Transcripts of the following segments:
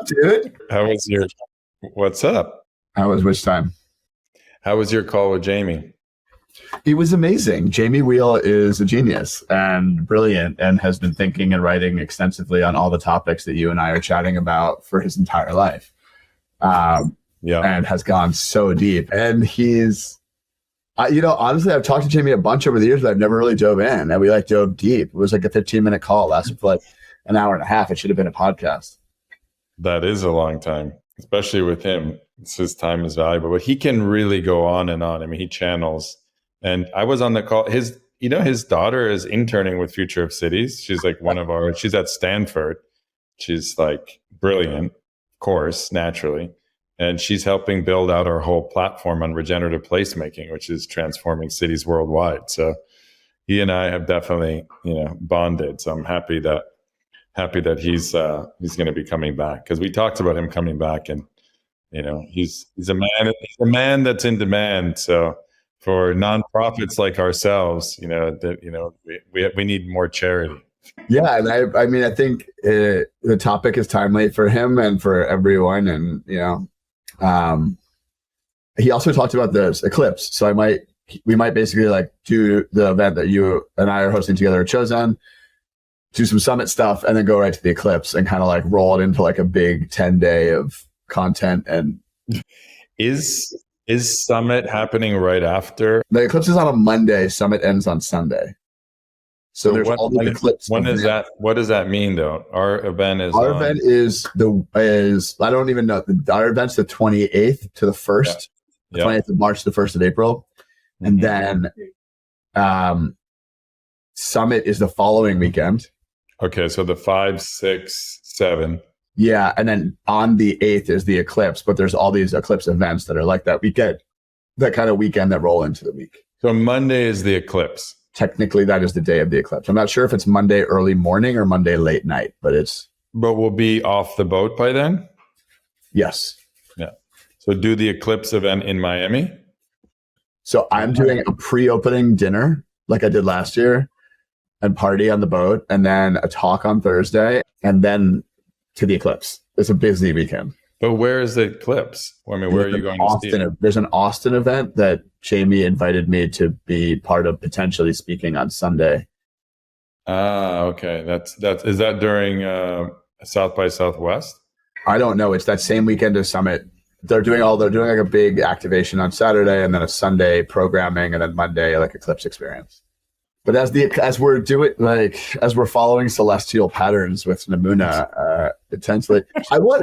dude? What's up? How was which time? How was your call with Jamie? It was amazing. Jamie Wheel is a genius and brilliant and has been thinking and writing extensively on all the topics that you and I are chatting about for his entire life. And has gone so deep. And he's, honestly, I've talked to Jamie a bunch over the years, but I've never really dove in. And we dove deep. It was like a 15-minute call, lasted for like an hour and a half. It should have been a podcast. That is a long time, especially with him. His time is valuable, but he can really go on and on. I mean, he channels. And I was on the call. His daughter is interning with Future of Cities. She's like she's at Stanford. She's like brilliant, of course, naturally. And she's helping build out our whole platform on regenerative placemaking, which is transforming cities worldwide. So he and I have definitely, bonded. So I'm happy that he's going to be coming back, because we talked about him coming back, and he's a man that's in demand. So for nonprofits like ourselves, we need more charity. Yeah, and I think the topic is timely for him and for everyone, and he also talked about this eclipse. So we might basically do the event that you and I are hosting together at Chosen, do some summit stuff, and then go right to the eclipse and kind of roll it into a big 10-day of content. And is summit happening right after? The eclipse is on a Monday. Summit ends on Sunday. So there's all the eclipse. When is that? What does that mean, though? Our event is I don't even know. Our event's the 28th to the 1st, the 28th of March to the 1st of April. And then Summit is the following weekend. Okay, so the 5, 6, 7. Yeah, and then on the 8th is the eclipse, but there's all these eclipse events that are like that weekend, that kind of weekend that roll into the week. So Monday is the eclipse. Technically, that is the day of the eclipse. I'm not sure if it's Monday early morning or Monday late night, but we'll be off the boat by then? Yes. Yeah. So do the eclipse event in Miami? So I'm doing a pre-opening dinner like I did last year, and party on the boat, and then a talk on Thursday, and then to the eclipse. It's a busy weekend. But where is the eclipse? I mean, where are you going to see it? There's an Austin event that Jamie invited me to be part of, potentially speaking on Sunday. Okay. Is that during South by Southwest? I don't know. It's that same weekend as Summit. They're doing like a big activation on Saturday, and then a Sunday programming, and then Monday like eclipse experience. But as we're following celestial patterns with Namuna intensely, hold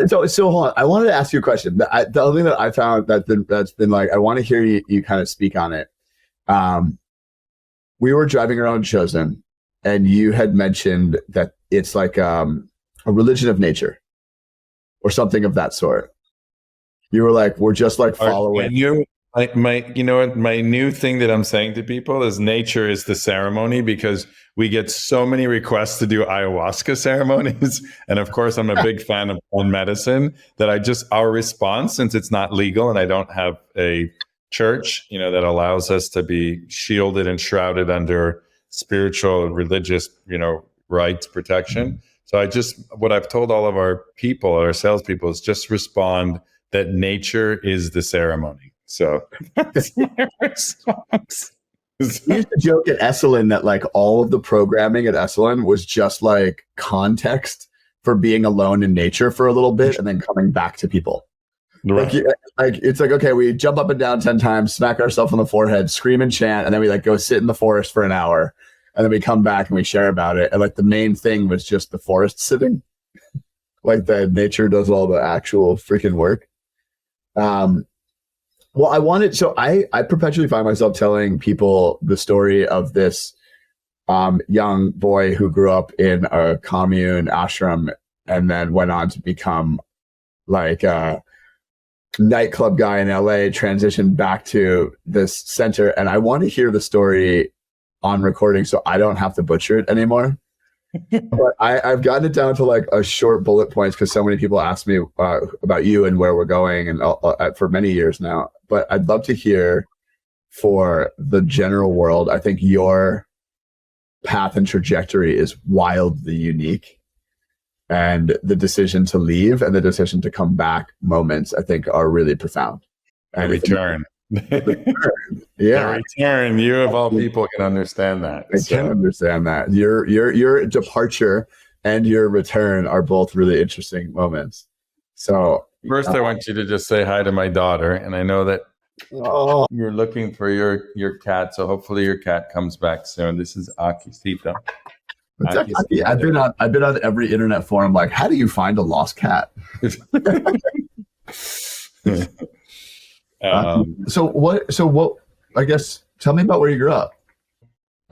on. I wanted to ask you a question. The other thing that I found that's been I want to hear you kind of speak on it. We were driving around Chosen, and you had mentioned that it's like a religion of nature, or something of that sort. You were like, we're just following. My new thing that I'm saying to people is nature is the ceremony, because we get so many requests to do ayahuasca ceremonies. And of course, I'm a big fan of plant medicine, that our response, since it's not legal and I don't have a church, that allows us to be shielded and shrouded under spiritual and religious, rights protection. So what I've told all of our people, our salespeople, is just respond that nature is the ceremony. So that's my response. We used to joke at Esalen that all of the programming at Esalen was just context for being alone in nature for a little bit and then coming back to people. Right. It's okay, we jump up and down 10 times, smack ourselves on the forehead, scream and chant, and then we go sit in the forest for an hour, and then we come back and we share about it. And the main thing was just the forest sitting. The nature does all the actual freaking work. Well, I perpetually find myself telling people the story of this young boy who grew up in a commune ashram and then went on to become a nightclub guy in LA, transitioned back to this center. And I want to hear the story on recording so I don't have to butcher it anymore. But I've gotten it down to a short bullet points, because so many people ask me about you and where we're going, and for many years now. But I'd love to hear, for the general world, I think your path and trajectory is wildly unique. and the decision to leave and the decision to come back moments, I think, are really profound. And return. Yeah. The return. You of all people can understand that. I can understand that. Your departure and your return are both really interesting moments. So first, I want you to just say hi to my daughter, and I know that you're looking for your cat. So hopefully your cat comes back soon. This is Akisita. I've been on every internet forum. Like, how do you find a lost cat? So what? I guess tell me about where you grew up.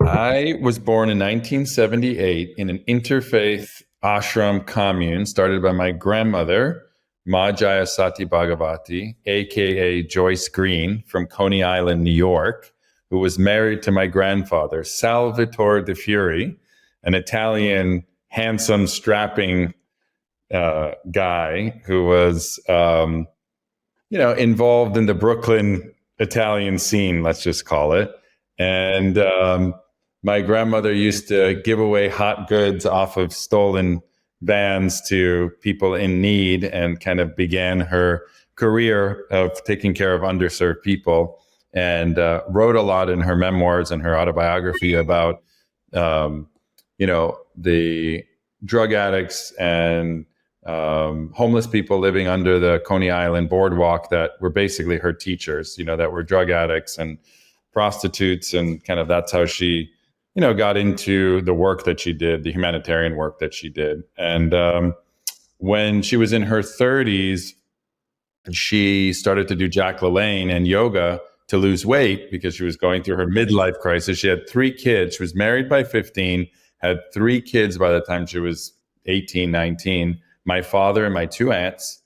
I was born in 1978 in an interfaith ashram commune started by my grandmother, Ma Jayasati Bhagavati, aka Joyce Green, from Coney Island, New York, who was married to my grandfather, Salvatore De Fiori, an Italian, handsome, strapping guy who was, involved in the Brooklyn Italian scene, let's just call it. And my grandmother used to give away hot goods off of stolen vans to people in need, and kind of began her career of taking care of underserved people, and wrote a lot in her memoirs and her autobiography about, the drug addicts and homeless people living under the Coney Island boardwalk that were basically her teachers, that were drug addicts and prostitutes, and kind of that's how she got into the work that she did, the humanitarian work that she did. And when she was in her 30s, she started to do Jack LaLanne and yoga to lose weight because she was going through her midlife crisis. She had 3 kids. She was married by 15, had 3 kids by the time she was 18, 19, my father and my 2 aunts.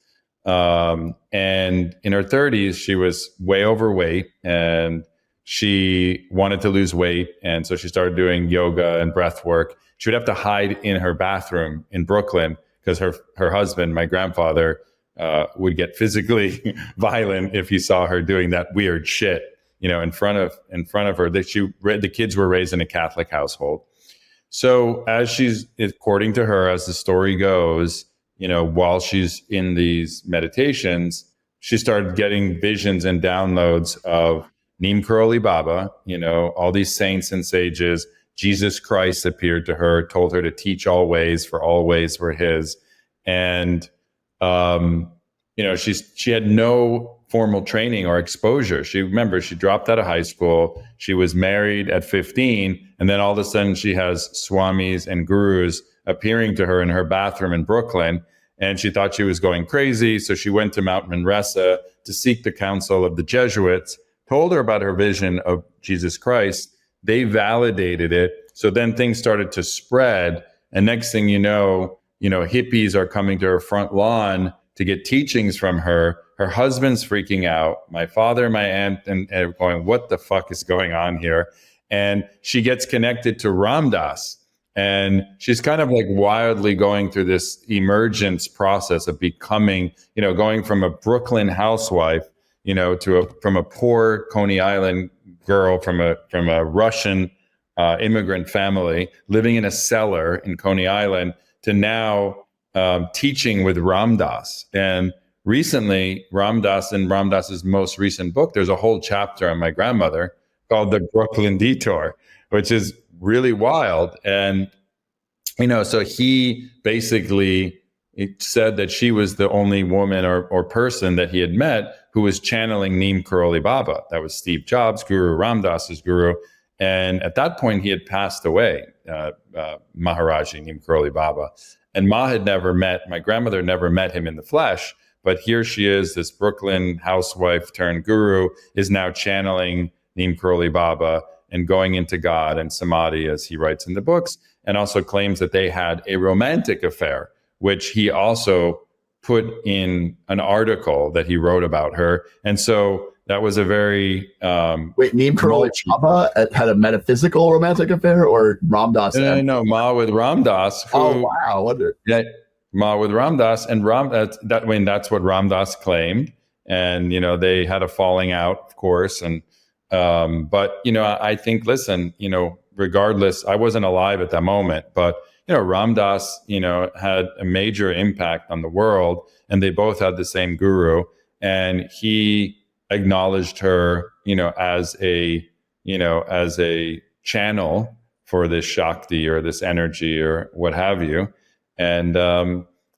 And in her 30s, she was way overweight, and she wanted to lose weight. And so she started doing yoga and breath work. She would have to hide in her bathroom in Brooklyn because her husband, my grandfather, would get physically violent if he saw her doing that weird shit, in front of her. The kids were raised in a Catholic household. So according to her, as the story goes, while she's in these meditations, she started getting visions and downloads of Neem Karoli Baba, all these saints and sages. Jesus Christ appeared to her, told her to teach all ways, for all ways were his. And, she had no formal training or exposure. She dropped out of high school. She was married at 15. And then all of a sudden she has swamis and gurus appearing to her in her bathroom in Brooklyn. And she thought she was going crazy. So she went to Mount Manresa to seek the counsel of the Jesuits, told her about her vision of Jesus Christ. They validated it. So then things started to spread. And next thing you know, hippies are coming to her front lawn to get teachings from her. Her husband's freaking out. My father, my aunt, and going, what the fuck is going on here? And she gets connected to Ram Dass. And she's kind of like wildly going through this emergence process of becoming, going from a Brooklyn housewife, from a poor Coney Island girl from a Russian immigrant family living in a cellar in Coney Island to now teaching with Ram Dass. And recently, Ram Dass, in Ram Dass's most recent book, there's a whole chapter on my grandmother called The Brooklyn Detour, which is really wild. And, so he basically said that she was the only woman or person that he had met who was channeling Neem Karoli Baba. That was Steve Jobs' guru, Ram Dass's guru. And at that point, he had passed away, Maharaji Neem Karoli Baba. And my grandmother never met him in the flesh. But here she is, this Brooklyn housewife turned guru, is now channeling Neem Karoli Baba and going into God and Samadhi, as he writes in the books, and also claims that they had a romantic affair, which he also put in an article that he wrote about her. And so that was a very... Wait, Neem Karoli Baba had a metaphysical romantic affair, or Ram Dass? No, Ma with Ram Dass. Oh, wow. Wonder. Yeah, Ma with Ram Dass. And that's what Ram Dass claimed. And, they had a falling out, of course. And but, I think, listen, regardless, I wasn't alive at that moment, but, Ram Dass, had a major impact on the world, and they both had the same guru, and he acknowledged her, as a channel for this Shakti or this energy or what have you. And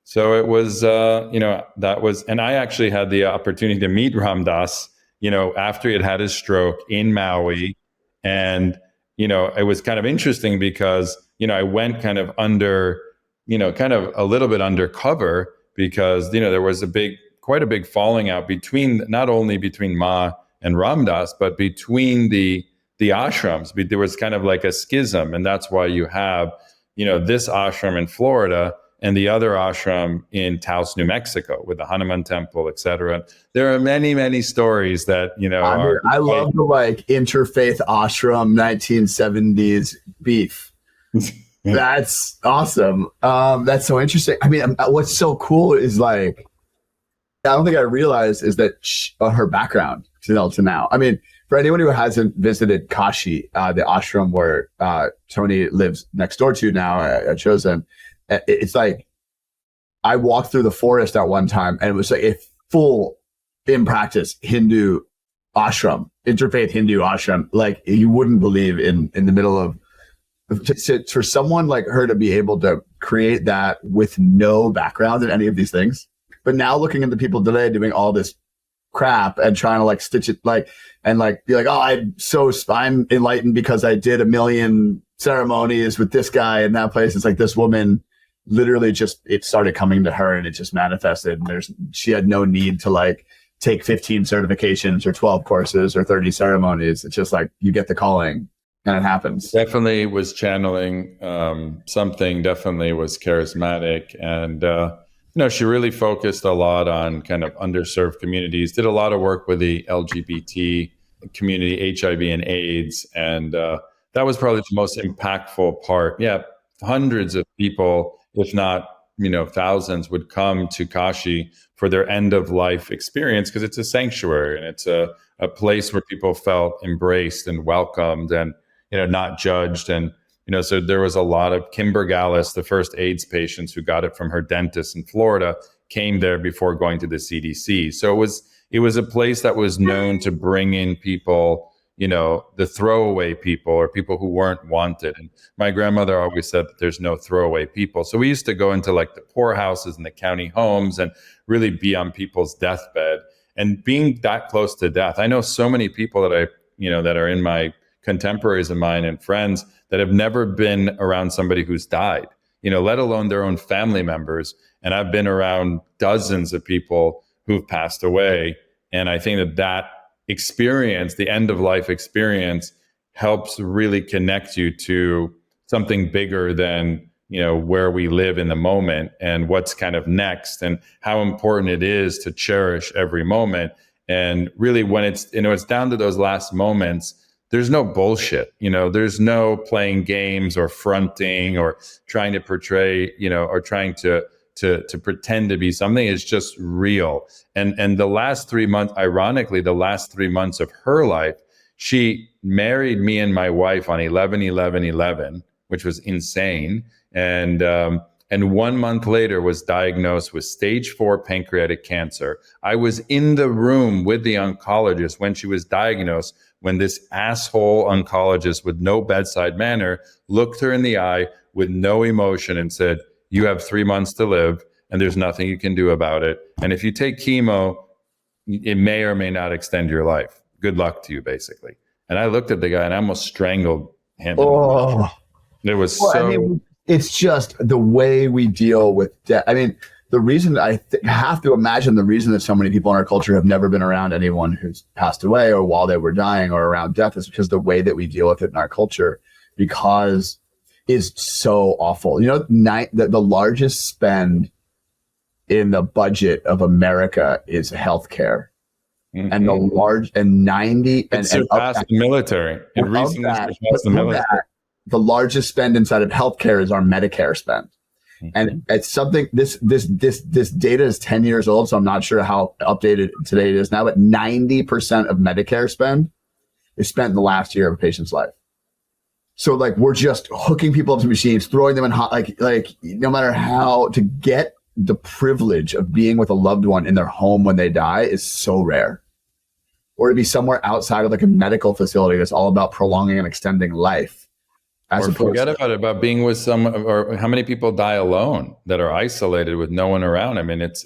so it was, that was, and I actually had the opportunity to meet Ram Dass, after he had had his stroke in Maui. And, it was kind of interesting because, I went kind of under, kind of a little bit undercover because, there was quite a big falling out not only between Ma and Ram Dass, but between the ashrams. There was kind of like a schism. And that's why you have, this ashram in Florida and the other ashram in Taos, New Mexico, with the Hanuman temple, etc. There are many, many stories that, I love the interfaith ashram 1970s beef. That's awesome. That's so interesting. I mean, what's so cool is I don't think I realized is that her background to now. I mean, for anyone who hasn't visited Kashi, the ashram where Tony lives next door to now at Chosen, it's I walked through the forest at one time and it was like a full, in practice, Hindu ashram, interfaith Hindu ashram. Like you wouldn't believe in the middle of, for someone like her to be able to create that with no background in any of these things. But now looking at the people today doing all this crap and trying to stitch it and be like, oh, I'm enlightened because I did 1 million ceremonies with this guy in that place. It's like this woman literally it started coming to her and it just manifested. And she had no need to take 15 certifications or 12 courses or 30 ceremonies. It's just you get the calling and it happens. Definitely was channeling something, definitely was charismatic. And, she really focused a lot on kind of underserved communities, did a lot of work with the LGBT community, HIV and AIDS. And that was probably the most impactful part. Yeah, hundreds of people, if not, thousands would come to Kashi for their end of life experience because it's a sanctuary and it's a place where people felt embraced and welcomed and, not judged. And, so there was a lot of Kimber Gallus, the first AIDS patients who got it from her dentist in Florida, came there before going to the CDC. So it was a place that was known to bring in people, the throwaway people or people who weren't wanted. And my grandmother always said that there's no throwaway people. So we used to go into the poorhouses and the county homes and really be on people's deathbed. And being that close to death, I know so many people that that are in my contemporaries of mine and friends that have never been around somebody who's died, let alone their own family members. And I've been around dozens of people who've passed away. And I think that experience, the end of life experience, helps really connect you to something bigger than, where we live in the moment and what's kind of next and how important it is to cherish every moment. And really when it's, it's down to those last moments, there's no bullshit, there's no playing games or fronting or trying to portray, or trying to pretend to be something. It's just real. And the last 3 months, ironically, the last 3 months of her life, she married me and my wife on 11/11/11, which was insane. And 1 month later was diagnosed with stage 4 pancreatic cancer. I was in the room with the oncologist when she was diagnosed, when this asshole oncologist with no bedside manner looked her in the eye with no emotion and said, you have 3 months to live and there's nothing you can do about it. And if you take chemo, it may or may not extend your life. Good luck to you, basically. And I looked at the guy and I almost strangled him. Oh, it was it's just the way we deal with death. I mean, the reason I have to imagine the reason that so many people in our culture have never been around anyone who's passed away or while they were dying or around death is because the way that we deal with it in our culture, because is so awful. The largest spend in the budget of America is healthcare. Mm-hmm. And it surpassed the military. It recently surpassed the military. The largest spend inside of healthcare is our Medicare spend. Mm-hmm. And it's something, this data is 10 years old, so I'm not sure how updated today it is now, but 90% of Medicare spend is spent in the last year of a patient's life. So like we're just hooking people up to machines, throwing them in hot, like no matter how to get the privilege of being with a loved one in their home when they die is so rare. Or to be somewhere outside of like a medical facility that's all about prolonging and extending life. Or forget about being with some, or how many people die alone that are isolated with no one around. I mean, it's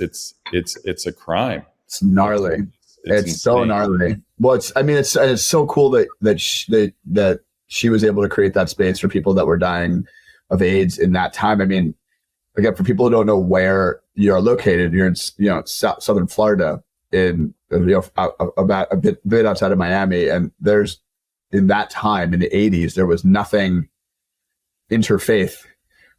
a crime. It's gnarly. It's so gnarly. Well, it's so cool that she was able to create that space for people that were dying of AIDS in that time. I mean, again, for people who don't know where you're located, you're in southern Florida, in about a bit outside of Miami, and there's in that time in the 80s there was nothing interfaith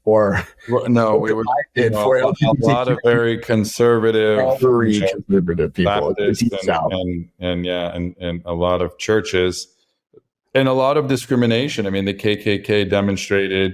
or we were for a lot of very conservative people Baptist and a lot of churches and a lot of discrimination. I mean, the KKK demonstrated,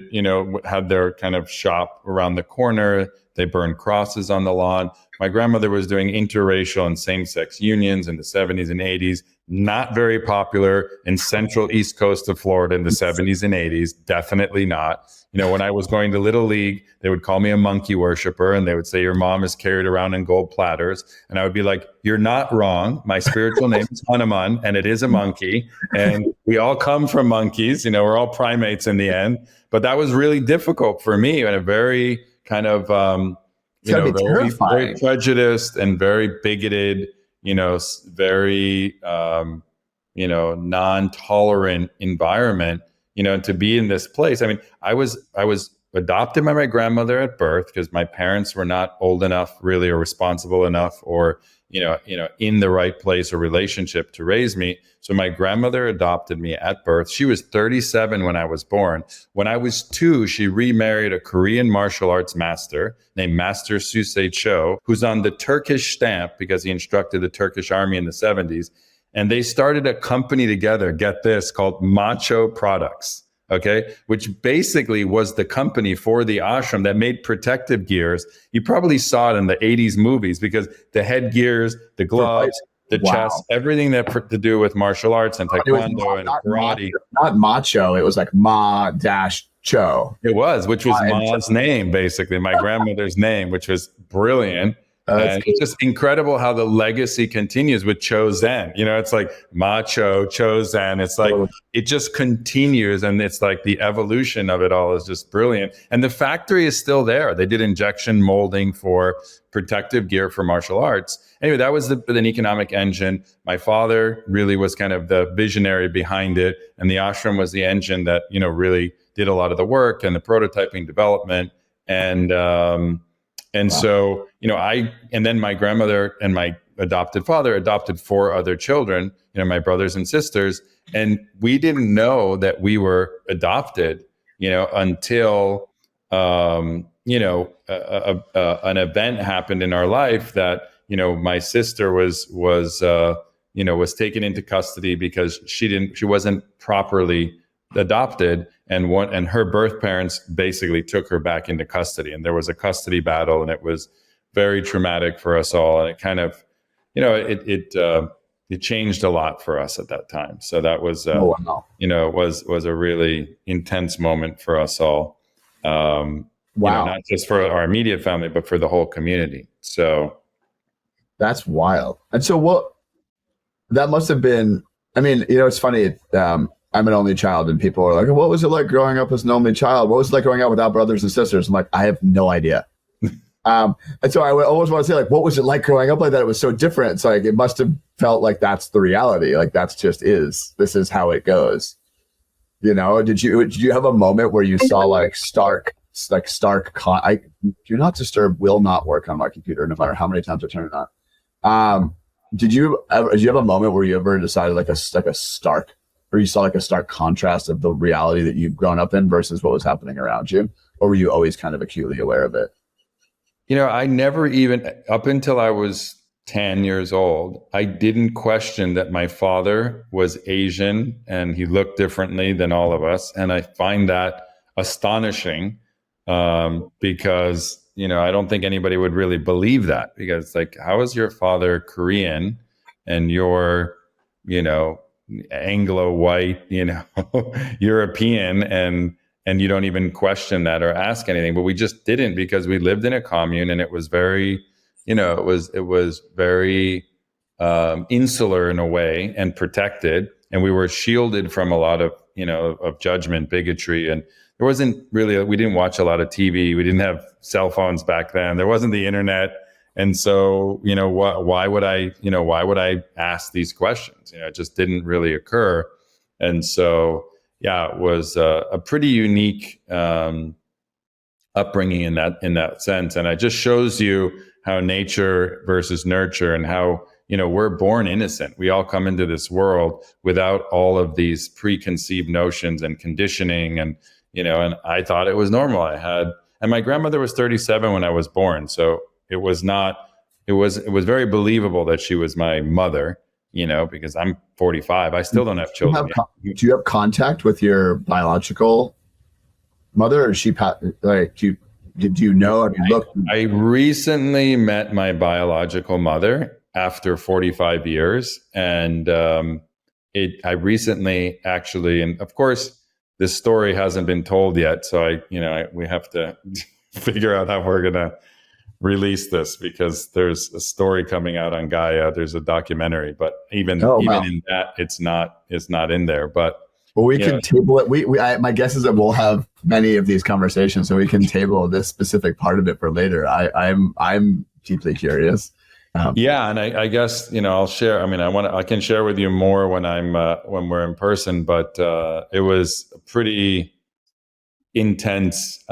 had their kind of shop around the corner. They burned crosses on the lawn. My grandmother was doing interracial and same-sex unions in the 70s and 80s. Not very popular in central east coast of Florida in the 70s and 80s. Definitely not. When I was going to Little League, they would call me a monkey worshiper, and they would say, your mom is carried around in gold platters. And I would be like, you're not wrong. My spiritual name is Hanuman, and it is a monkey. And we all come from monkeys. We're all primates in the end. But that was really difficult for me, and a very kind of, very prejudiced and very bigoted, very, non-tolerant environment, to be in this place. I mean, I was adopted by my grandmother at birth because my parents were not old enough really or responsible enough or, in the right place or relationship to raise me. So my grandmother adopted me at birth. She was 37 when I was born. When I was 2, she remarried a Korean martial arts master named Master Susei Cho, who's on the Turkish stamp because he instructed the Turkish army in the 70s. And they started a company together, get this, called Macho Products. Okay, which basically was the company for the ashram that made protective gears. You probably saw it in the 80s movies because the headgears, the gloves, the chest, everything that to do with martial arts and taekwondo and karate. Not macho, it was like Ma-Cho. It was, which was Ma's name, basically, my grandmother's name, which was brilliant. And it's just incredible how the legacy continues with Chozen. It's like Macho, Chozen. It's like it just continues, and it's like the evolution of it all is just brilliant. And the factory is still there. They did injection molding for protective gear for martial arts. Anyway, that was an economic engine. My father really was kind of the visionary behind it, and the ashram was the engine that really did a lot of the work and the prototyping development. And so, and then my grandmother and my adopted father adopted 4 other children, my brothers and sisters. And we didn't know that we were adopted, until, an event happened in our life that, my sister was taken into custody because she wasn't properly adopted, and her birth parents basically took her back into custody, and there was a custody battle, and it was very traumatic for us all, and it kind of it changed a lot for us at that time. So that was was a really intense moment for us all. Not just for our immediate family, but for the whole community. So that's wild. And so that must have been, I mean, it's funny. I'm an only child, and people are like, what was it like growing up as an only child? What was it like growing up without brothers and sisters? I'm like, I have no idea. And so I always want to say, like, what was it like growing up like that? It was so different. It's like, it must have felt like that's the reality. Like, this is how it goes. Did you have a moment where you saw like stark, do not disturb will not work on my computer, no matter how many times I turn it on. Did you have a moment where you ever decided like a stark, or you saw like a stark contrast of the reality that you've grown up in versus what was happening around you? Or were you always kind of acutely aware of it? I never even, up until I was 10 years old, I didn't question that my father was Asian and he looked differently than all of us. And I find that astonishing because, I don't think anybody would really believe that, because like, how is your father Korean and you're, Anglo white, European, and you don't even question that or ask anything. But we just didn't, because we lived in a commune, and it was very, it was very insular in a way, and protected, and we were shielded from a lot of of judgment, bigotry, and there wasn't really, we didn't watch a lot of TV, we didn't have cell phones back then, there wasn't the internet, and so why would I ask these questions? It just didn't really occur, and so yeah, it was a pretty unique upbringing in that sense, and it just shows you how nature versus nurture, and how we're born innocent. We all come into this world without all of these preconceived notions and conditioning, and and I thought it was normal. And my grandmother was 37 when I was born, so it was very believable that she was my mother. Because I'm 45, I still don't have children. Do you have contact with your biological mother, or is she did you know? Have you looked? I recently met my biological mother after 45 years. And I recently actually, and of course, this story hasn't been told yet. So we have to figure out how we're going to release this, because there's a story coming out on Gaia. There's a documentary, but even in that, it's not in there. But we can table it. My guess is that we'll have many of these conversations, so we can table this specific part of it for later. I'm deeply curious. Yeah, and I guess I'll share. I mean, I can share with you more when when we're in person. But it was a pretty intense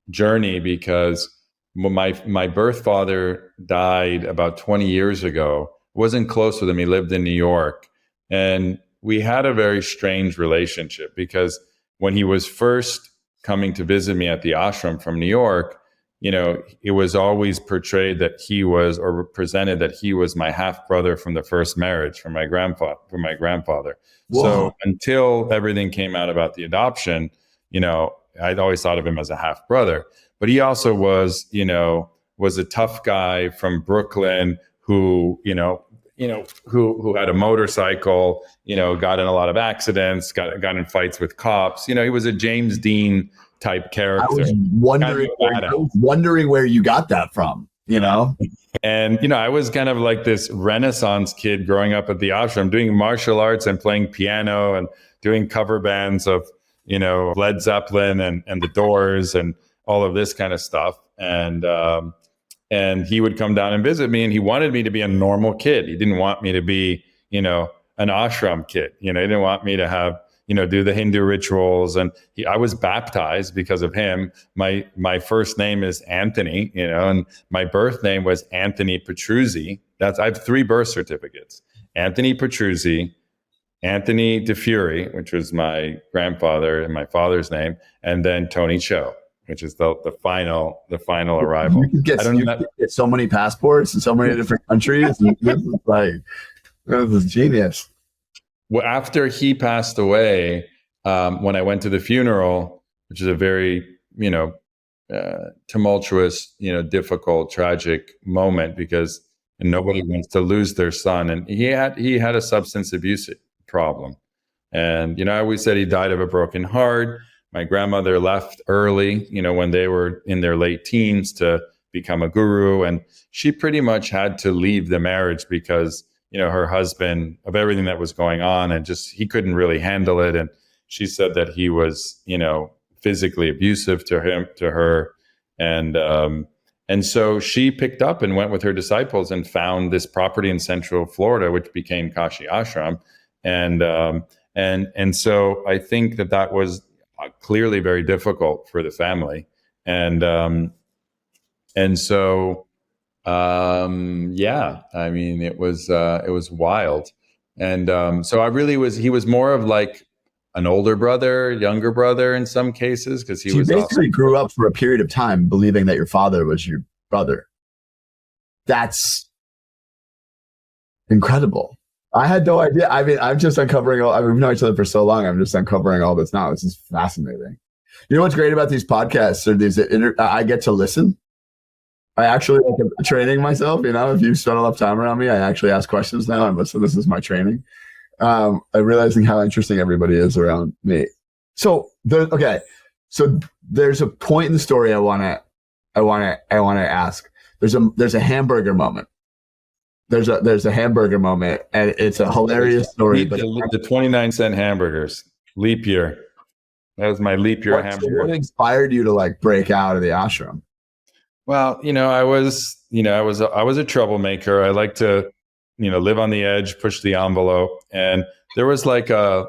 journey, because my birth father died about 20 years ago. Wasn't close with him. He lived in New York, and we had a very strange relationship, because when he was first coming to visit me at the ashram from New York, it was always portrayed that he was, or presented that he was, my half brother from the first marriage from my grandfather. Whoa. So until everything came out about the adoption, I'd always thought of him as a half brother. But he also was a tough guy from Brooklyn who had a motorcycle, got in a lot of accidents, got in fights with cops. He was a James Dean type character. I was wondering where you got that from, And, I was kind of like this Renaissance kid growing up at the ashram, doing martial arts and playing piano and doing cover bands of, Led Zeppelin and the Doors and all of this kind of stuff. And he would come down and visit me, and he wanted me to be a normal kid. He didn't want me to be, an ashram kid. He didn't want me to have, do the Hindu rituals. And I was baptized because of him. My first name is Anthony, and my birth name was Anthony Petruzzi. I have 3 birth certificates: Anthony Petruzzi, Anthony DeFury, which was my grandfather and my father's name, and then Tony Cho, which is the final arrival. You get so many passports in so many different countries. This is genius. Well, after he passed away, when I went to the funeral, which is a very, tumultuous, difficult, tragic moment, because nobody wants to lose their son. And he had a substance abuse problem. And, I always said he died of a broken heart. My grandmother left early, when they were in their late teens, to become a guru. And she pretty much had to leave the marriage because, her husband, of everything that was going on, and just, he couldn't really handle it. And she said that he was, physically abusive to her. And so she picked up and went with her disciples and found this property in Central Florida, which became Kashi Ashram. And so I think that was clearly very difficult for the family. And so, yeah, I mean, it was wild. And, so he was more of like an older brother, younger brother in some cases, because he was basically grew up for a period of time believing that your father was your brother. That's incredible. I had no idea. I mean, I'm just uncovering we've known each other for so long. I'm just uncovering all this now. This is fascinating. You know what's great about these podcasts or I get to listen. I actually like training myself. If you spend enough time around me, I actually ask questions now and listen. This is my training. I'm realizing how interesting everybody is around me. So okay, so there's a point in the story I wanna ask. There's a hamburger moment. There's a hamburger moment, and it's a hilarious story. But the 29-cent hamburgers, leap year. That was my leap year hamburger. What inspired you to like break out of the ashram? Well, I was a troublemaker. I like to, live on the edge, push the envelope. And there was like a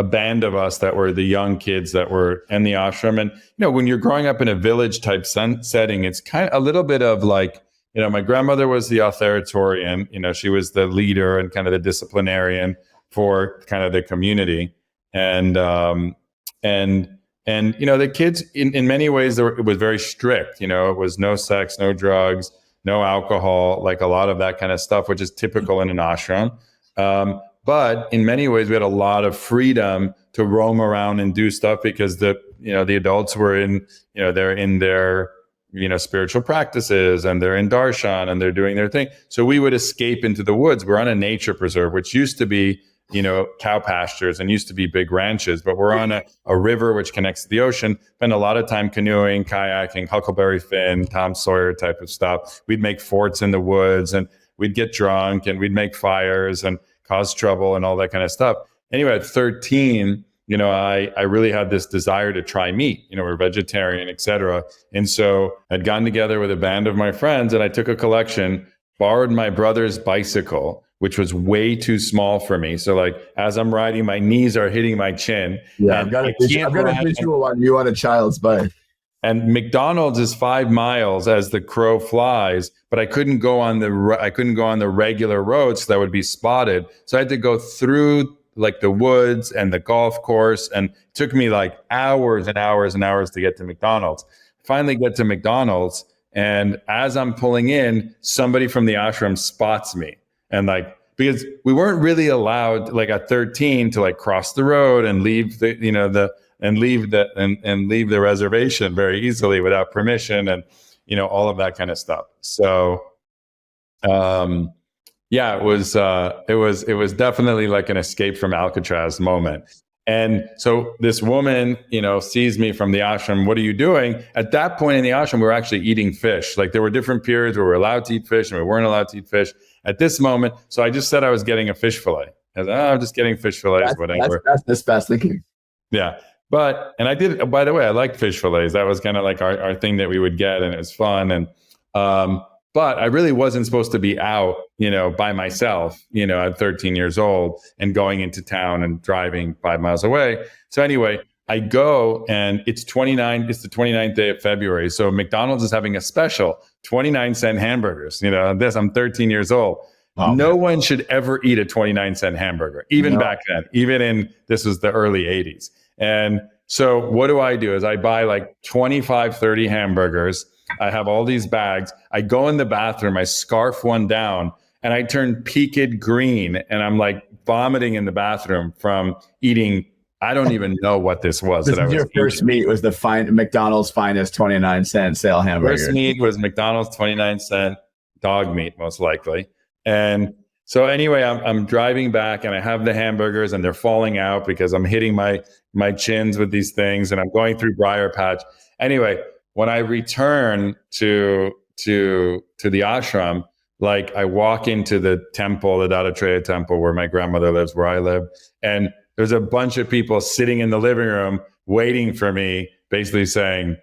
band of us that were the young kids that were in the ashram. And, when you're growing up in a village type setting, it's kind of a little bit of like, my grandmother was the authoritarian, she was the leader and kind of the disciplinarian for kind of the community. And the kids in many ways it was very strict. It was no sex, no drugs, no alcohol, like a lot of that kind of stuff, which is typical in an ashram. But in many ways, we had a lot of freedom to roam around and do stuff because the adults were they're in their spiritual practices and they're in darshan and they're doing their thing. So we would escape into the woods. We're on a nature preserve, which used to be cow pastures and used to be big ranches, but we're on a river which connects to the ocean. Spend a lot of time canoeing, kayaking, Huckleberry Finn, Tom Sawyer type of stuff. We'd make forts in the woods and we'd get drunk and we'd make fires and cause trouble and all that kind of stuff. Anyway, at 13, I really had this desire to try meat. We're vegetarian, etc. And so I'd gotten together with a band of my friends and I took a collection, borrowed my brother's bicycle, which was way too small for me. So like as I'm riding, my knees are hitting my chin. Yeah, I've got a visual on you on a child's bike. And McDonald's is 5 miles as the crow flies, but I couldn't go on the regular roads, so that would be spotted. So I had to go through like the woods and the golf course, and it took me like hours and hours and hours to get to McDonald's. Finally get to McDonald's, and as I'm pulling in, somebody from the ashram spots me. And like, because we weren't really allowed, like at 13, to like cross the road and leave the reservation very easily without permission, and all of that kind of stuff. So, yeah, it was definitely like an escape from Alcatraz moment. And so this woman, sees me from the ashram. What are you doing? At that point in the ashram, we were actually eating fish. Like there were different periods where we were allowed to eat fish and we weren't allowed to eat fish. At this moment, so I just said I was getting a fish fillet. I was like, I'm just getting fish fillets, whatever. That's fast thinking. Yeah. And I did, by the way, I liked fish fillets. That was kind of like our thing that we would get, and it was fun. And, but I really wasn't supposed to be out, by myself, at 13 years old and going into town and driving 5 miles away. So anyway, I go and it's the 29th day of February. So McDonald's is having a special 29-cent hamburgers. I'm 13 years old. Oh, no one should ever eat a 29-cent hamburger, even back then, this was the early 80s. And so what do? Is I buy like 25, 30 hamburgers. I have all these bags. I go in the bathroom, I scarf one down, and I turn peaked green, and I'm like vomiting in the bathroom from eating. I don't even know what this was. Your first meat was the McDonald's finest 29-cent sale hamburger. First meat was McDonald's 29-cent dog meat, most likely. And so anyway, I'm driving back and I have the hamburgers and they're falling out because I'm hitting my chins with these things and I'm going through Briar Patch. Anyway, when I return to the ashram, like I walk into the temple, the Dattatreya temple where my grandmother lives, where I live, and there's a bunch of people sitting in the living room waiting for me, basically saying,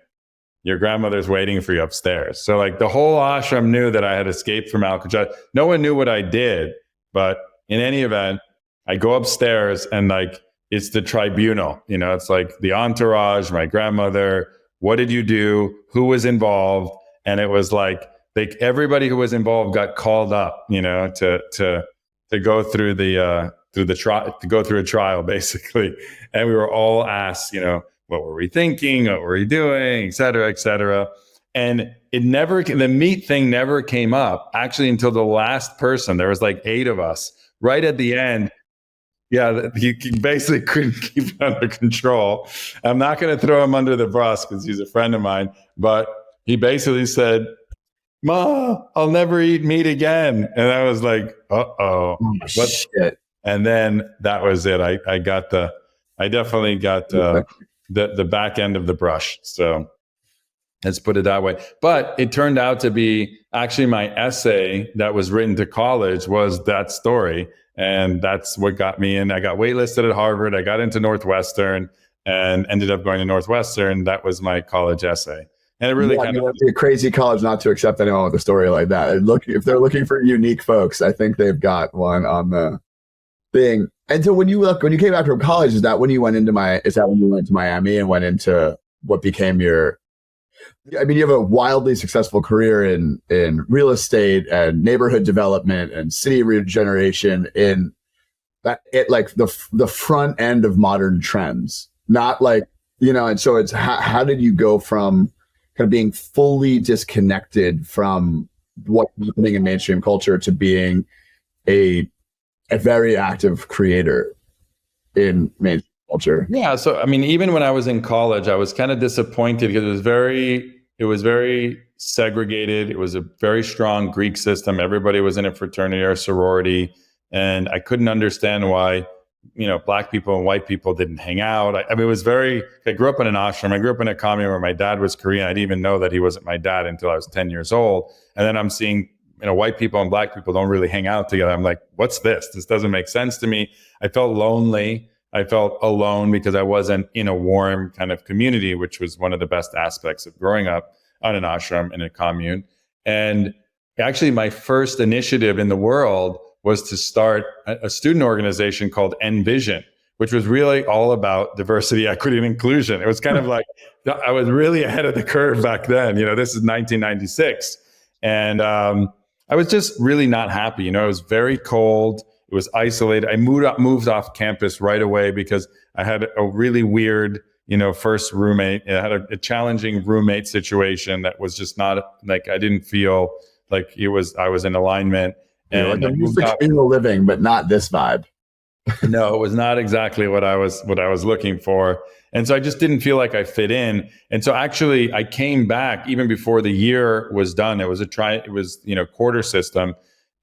your grandmother's waiting for you upstairs. So like the whole ashram knew that I had escaped from Alcatraz. No one knew what I did, but in any event, I go upstairs and like, it's the tribunal, it's like the entourage, my grandmother, what did you do? Who was involved? And it was like, everybody who was involved got called up, to go through a trial basically. And we were all asked, what were we thinking? What were we doing? Et cetera, et cetera. And the meat thing never came up actually until the last person. There was like 8 of us right at the end. Yeah, he basically couldn't keep it under control. I'm not going to throw him under the bus because he's a friend of mine, but he basically said, "Ma, I'll never eat meat again." And I was like, "Uh-oh." Shit. And then that was it. I definitely got the back end of the brush. So let's put it that way. But it turned out to be actually my essay that was written to college was that story. And that's what got me in. I got waitlisted at Harvard. I got into Northwestern and ended up going to Northwestern. That was my college essay. And it really kind of be a crazy college not to accept anyone with a story like that. And look, if they're looking for unique folks, I think they've got one on the thing. And so when you came back from college, is that when you went to Miami and went into what became your, I mean, you have a wildly successful career in real estate and neighborhood development and city regeneration in that, like the front end of modern trends, not like, and so it's how did you go from kind of being fully disconnected from what's happening in mainstream culture to being a very active creator in mainstream culture? Yeah. So, I mean, even when I was in college, I was kind of disappointed because it was very segregated. It was a very strong Greek system. Everybody was in a fraternity or sorority. And I couldn't understand why, Black people and white people didn't hang out. I mean, I grew up in an ashram. I grew up in a commune where my dad was Korean. I didn't even know that he wasn't my dad until I was 10 years old. And then I'm seeing, white people and Black people don't really hang out together. I'm like, what's this? This doesn't make sense to me. I felt lonely. I felt alone because I wasn't in a warm kind of community, which was one of the best aspects of growing up on an ashram in a commune. And actually, my first initiative in the world was to start a student organization called Envision, which was really all about diversity, equity, and inclusion. It was kind of like, I was really ahead of the curve back then. This is 1996. And I was just really not happy. It was very cold. It was isolated. I moved off campus right away because I had a really weird, first roommate. I had a challenging roommate situation that was just not like, I didn't feel like I was in alignment. And like the music communal living, but not this vibe. No, it was not exactly what I was looking for. And so I just didn't feel like I fit in. And so actually I came back even before the year was done. It was quarter system.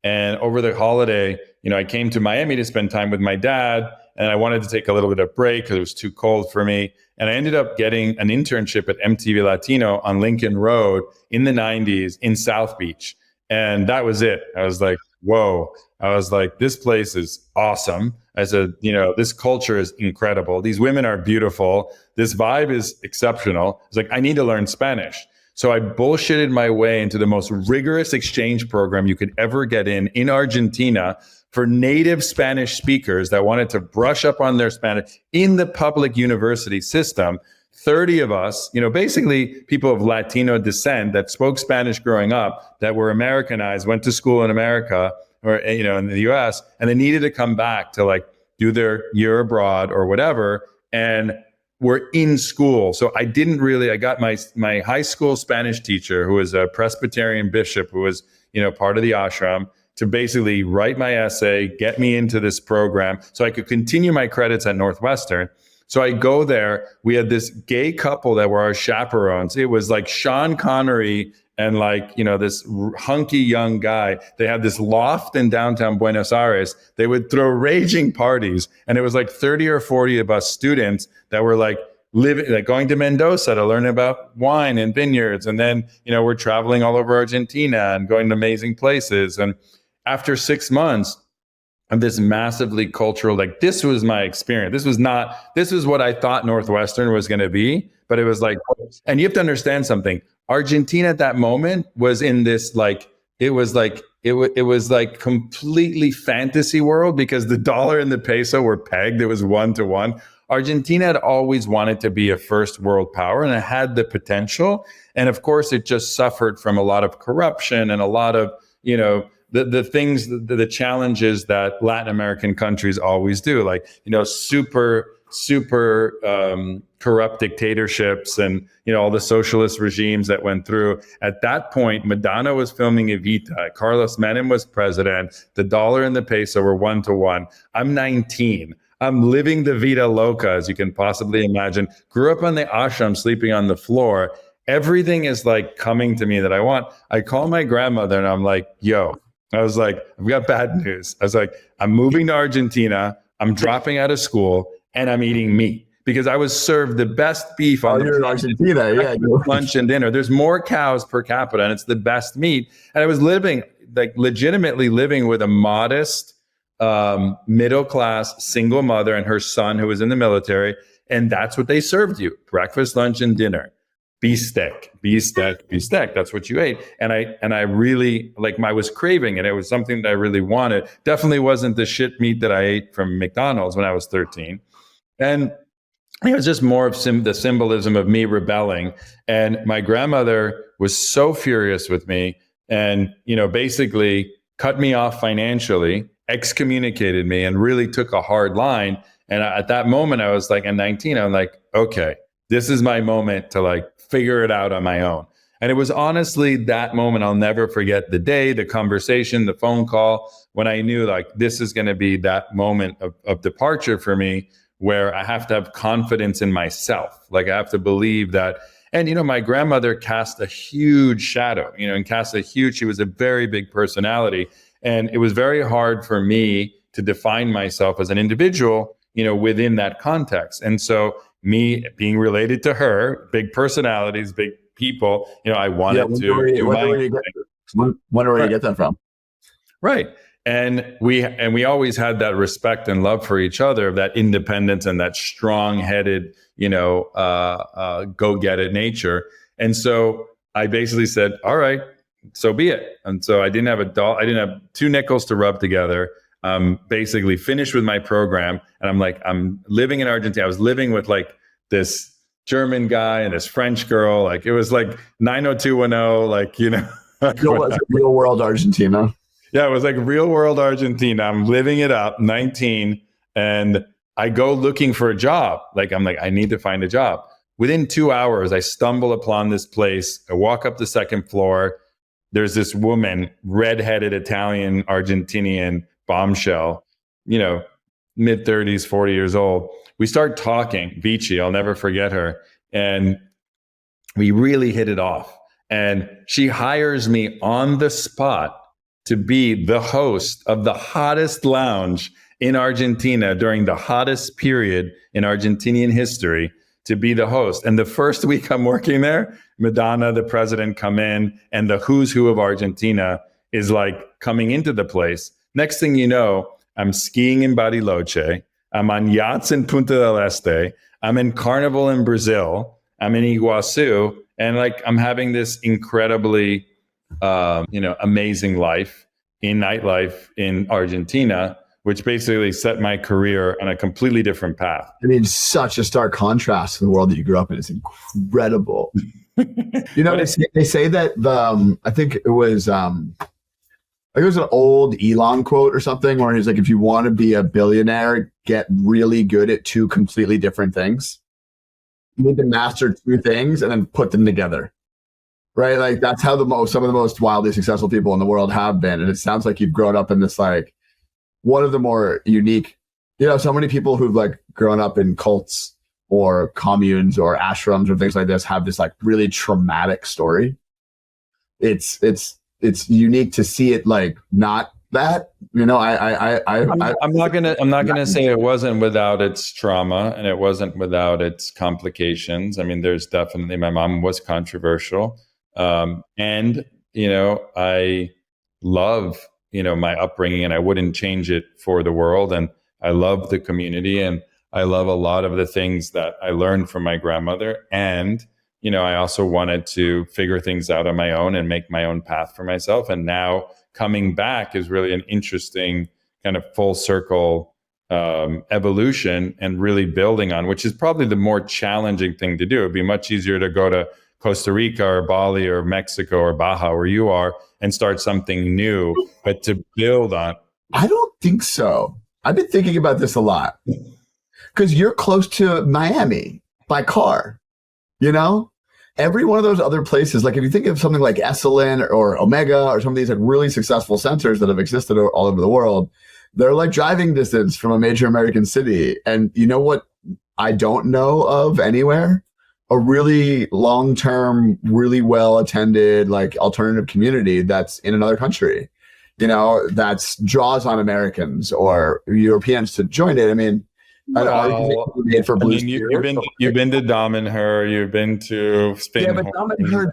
And over the holiday, I came to Miami to spend time with my dad, and I wanted to take a little bit of break because it was too cold for me. And I ended up getting an internship at MTV Latino on Lincoln Road in the 90s in South Beach. And that was it. I was like, whoa. I was like, this place is awesome. I said, this culture is incredible. These women are beautiful. This vibe is exceptional. It's like, I need to learn Spanish. So I bullshitted my way into the most rigorous exchange program you could ever get in Argentina for native Spanish speakers that wanted to brush up on their Spanish in the public university system. 30 of us, basically people of Latino descent that spoke Spanish growing up, that were Americanized, went to school in America or, in the US, and they needed to come back to like do their year abroad or whatever. And we're in school. So I got my high school Spanish teacher, who was a Presbyterian bishop, who was, part of the ashram, to basically write my essay, get me into this program so I could continue my credits at Northwestern. So I go there. We had this gay couple that were our chaperones. It was like Sean Connery and this hunky young guy. They had this loft in downtown Buenos Aires. They would throw raging parties. And it was like 30 or 40 of us students that were going to Mendoza to learn about wine and vineyards. And then, we're traveling all over Argentina and going to amazing places. And after 6 months of this massively cultural, this was my experience. This was what I thought Northwestern was going to be, but it was like, and you have to understand something. Argentina at that moment was in this, it was completely fantasy world because the dollar and the peso were pegged. It was 1-to-1. Argentina had always wanted to be a first world power, and it had the potential. And of course, it just suffered from a lot of corruption and a lot of, the things, the challenges that Latin American countries always do, super corrupt dictatorships and, all the socialist regimes that went through. At that point, Madonna was filming Evita. Carlos Menem was president. The dollar and the peso were 1-to-1. I'm 19. I'm living the vida loca, as you can possibly imagine. Grew up on the ashram, sleeping on the floor. Everything is coming to me that I want. I call my grandmother and I'm like, yo, I was like, I've got bad news. I was like, I'm moving to Argentina. I'm dropping out of school and I'm eating meat because I was served the best beef on the you're in planet. Argentina, yeah. Lunch and dinner. There's more cows per capita and it's the best meat. And I was legitimately living with a modest, middle-class single mother and her son who was in the military. And that's what they served you: breakfast, lunch, and dinner. Beefsteak. That's what you ate. And I really I was craving it. It was something that I really wanted. Definitely wasn't the shit meat that I ate from McDonald's when I was 13. And it was just more of the symbolism of me rebelling. And my grandmother was so furious with me and, basically cut me off financially, excommunicated me, and really took a hard line. And at that moment, I was like, at 19, I'm like, okay, this is my moment to figure it out on my own. And it was honestly that moment. I'll never forget the day, the conversation, the phone call, when I knew this is going to be that moment of departure for me, where I have to have confidence in myself. I have to believe that. And, my grandmother cast a huge shadow, she was a very big personality. And it was very hard for me to define myself as an individual, within that context. And so me being related to her, big personalities, big people, I wanted to do my thing. Wonder where you get that from. Right. And we always had that respect and love for each other, that independence and that strong-headed, go get it nature. And so I basically said, all right, so be it. And so I didn't have 2 nickels to rub together. Basically finished with my program, and I'm living in Argentina. I was living with this German guy and this French girl. It was 90210, real world Argentina. Yeah, it was real world Argentina. I'm living it up, 19, and I go looking for a job. I need to find a job. Within 2 hours, I stumble upon this place. I walk up the second floor. There's this woman, redheaded Italian, Argentinian bombshell, mid 30s, 40 years old. We start talking, Vici, I'll never forget her. And we really hit it off. And she hires me on the spot to be the host of the hottest lounge in Argentina during the hottest period in Argentinian history, to be the host. And the first week I'm working there, Madonna, the president, come in, and the who's who of Argentina is coming into the place. Next thing you know, I'm skiing in Bariloche. I'm on yachts in Punta del Este. I'm in Carnival in Brazil. I'm in Iguazu. And I'm having this incredibly, amazing life in nightlife in Argentina, which basically set my career on a completely different path. I mean, such a stark contrast to the world that you grew up in. It's incredible. They say that I think it was, it was an old Elon quote or something where he's if you want to be a billionaire, get really good at 2 completely different things. You need to master 2 things and then put them together. Right? That's how some of the most wildly successful people in the world have been. And it sounds like you've grown up in this, one of the more unique, so many people who've grown up in cults or communes or ashrams or things like this have this really traumatic story. It's unique to see it not that, I'm not gonna say it wasn't without its trauma and it wasn't without its complications. I mean, there's definitely, my mom was controversial, and I love my upbringing, and I wouldn't change it for the world. And I love the community, and I love a lot of the things that I learned from my grandmother. And I also wanted to figure things out on my own and make my own path for myself. And now coming back is really an interesting kind of full circle evolution, and really building on, which is probably the more challenging thing to do. It'd be much easier to go to Costa Rica or Bali or Mexico or Baja, where you are, and start something new, but to build on. I don't think so. I've been thinking about this a lot because you're close to Miami by car, every one of those other places, if you think of something like Esalen or Omega or some of these really successful centers that have existed all over the world, they're driving distance from a major American city. And you know what I don't know of anywhere? A really long-term, really well-attended, alternative community that's in another country. that's draws on Americans or Europeans to join it. I mean, an argument can be made for Blue Spirit. You've been to Damen-Her, you've been to Spain. Yeah, but Damen-Her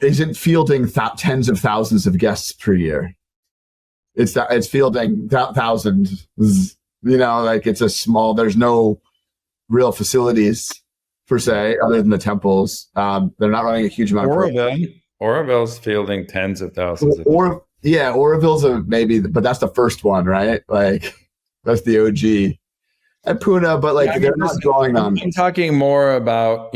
isn't fielding tens of thousands of guests per year. It's fielding thousands. It's a small. There's no real facilities per se, other than the temples. They're not running a huge amount. Oroville's fielding tens of thousands. Oroville's maybe, but that's the first one, right? Like that's the OG. And Puna, but they're not drawing on. I'm talking more about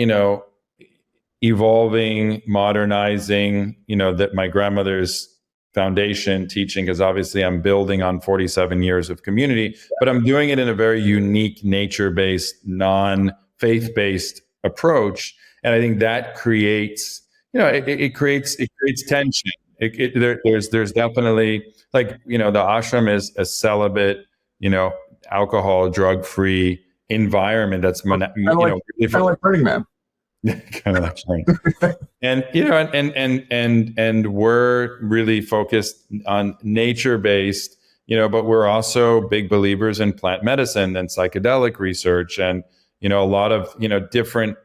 evolving, modernizing. That my grandmother's foundation teaching, because obviously I'm building on 47 years of community, but I'm doing it in a very unique, nature-based, non-faith-based approach, and I think that creates, it creates tension. There's definitely the ashram is a celibate, alcohol, drug-free environment that's kind of like Burning Man. Kind of like and we're really focused on nature-based, but we're also big believers in plant medicine and psychedelic research and a lot of different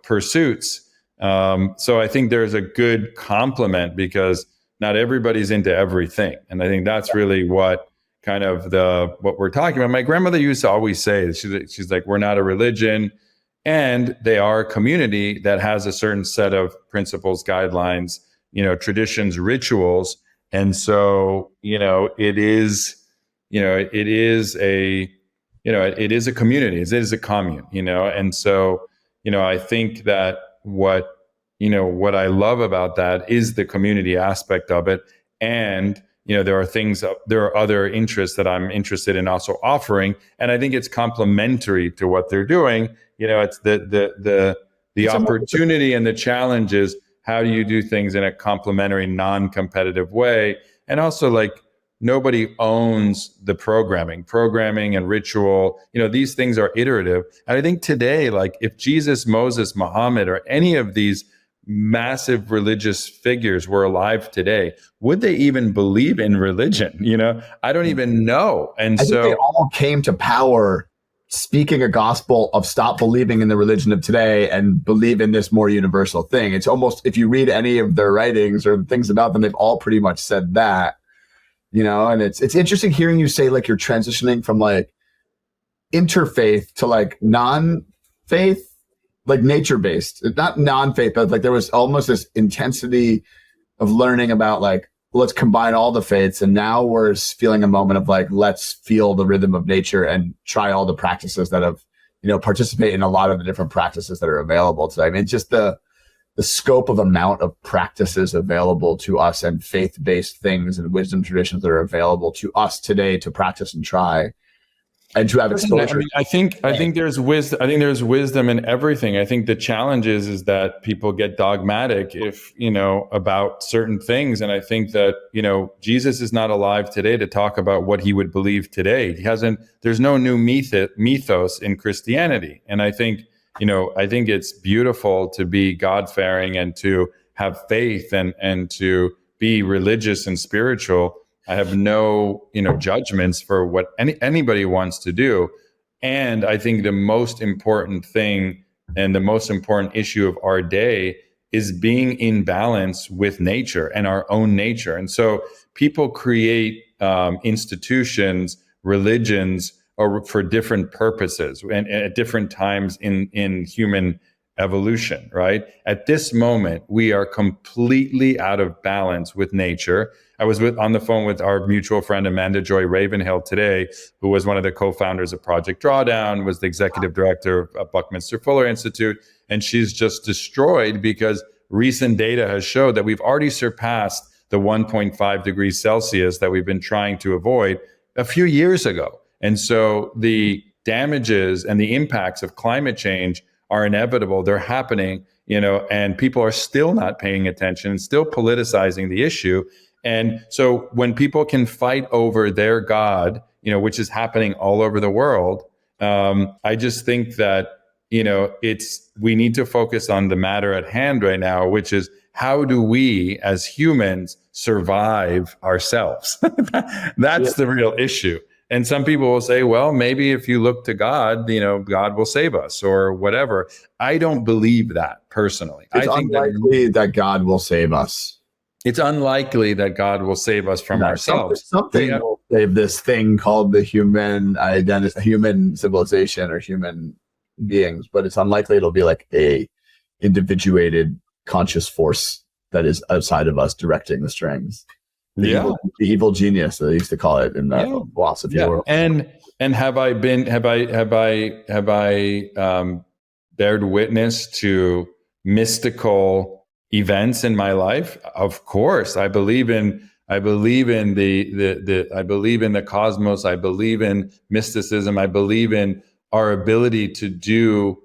pursuits. So I think there's a good complement because not everybody's into everything, and I think that's really what we're talking about. My grandmother used to always say, she's like, we're not a religion. And they are a community that has a certain set of principles, guidelines, traditions, rituals. And so, it is a community, it is a commune, and so, I think that what I love about that is the community aspect of it. And, there are other interests that I'm interested in also offering. And I think it's complementary to what they're doing. It's the opportunity and the challenge is how do you do things in a complementary, non-competitive way? And also nobody owns the programming and ritual. These things are iterative. And I think today, if Jesus, Moses, Muhammad, or any of these massive religious figures were alive today, would they even believe in religion? I don't even know. And I think they all came to power speaking a gospel of stop believing in the religion of today and believe in this more universal thing. It's almost, if you read any of their writings or things about them, they've all pretty much said that, and it's interesting hearing you say you're transitioning from interfaith to non-faith, nature-based, not non-faith, but there was almost this intensity of learning about let's combine all the faiths. And now we're feeling a moment of let's feel the rhythm of nature and try all the practices that have, participate in a lot of the different practices that are available today. I mean, just the scope of amount of practices available to us and faith-based things and wisdom traditions that are available to us today to practice and try. And to have exposure. I think there's wisdom. I think there's wisdom in everything. I think the challenge is that people get dogmatic about certain things. And I think that, Jesus is not alive today to talk about what he would believe today. There's no new mythos in Christianity. And I think it's beautiful to be God-fearing and to have faith and to be religious and spiritual. I have no, judgments for what anybody wants to do. And I think the most important thing and the most important issue of our day is being in balance with nature and our own nature. And so people create institutions, religions, or for different purposes and at different times in human evolution, right? At this moment, we are completely out of balance with nature. I was on the phone with our mutual friend, Amanda Joy Ravenhill today, who was one of the co-founders of Project Drawdown, was the executive director of Buckminster Fuller Institute. And she's just destroyed because recent data has showed that we've already surpassed the 1.5 degrees Celsius that we've been trying to avoid a few years ago. And so the damages and the impacts of climate change are inevitable. They're happening, and people are still not paying attention and still politicizing the issue. And so when people can fight over their God, which is happening all over the world, I just think that, we need to focus on the matter at hand right now, which is how do we as humans survive ourselves? That's the real issue. And some people will say, well, maybe if you look to God, God will save us or whatever. I don't believe that personally. It's I think unlikely that God will save us. It's unlikely that God will save us from ourselves. Something will save this thing called the human identity, human civilization, or human beings, but it's unlikely it'll be like a individuated conscious force that is outside of us directing the strings. The evil genius, they used to call it in the philosophy world. And have I bared witness to mystical events in my life? Of course. I believe in the cosmos. I believe in mysticism. I believe in our ability to do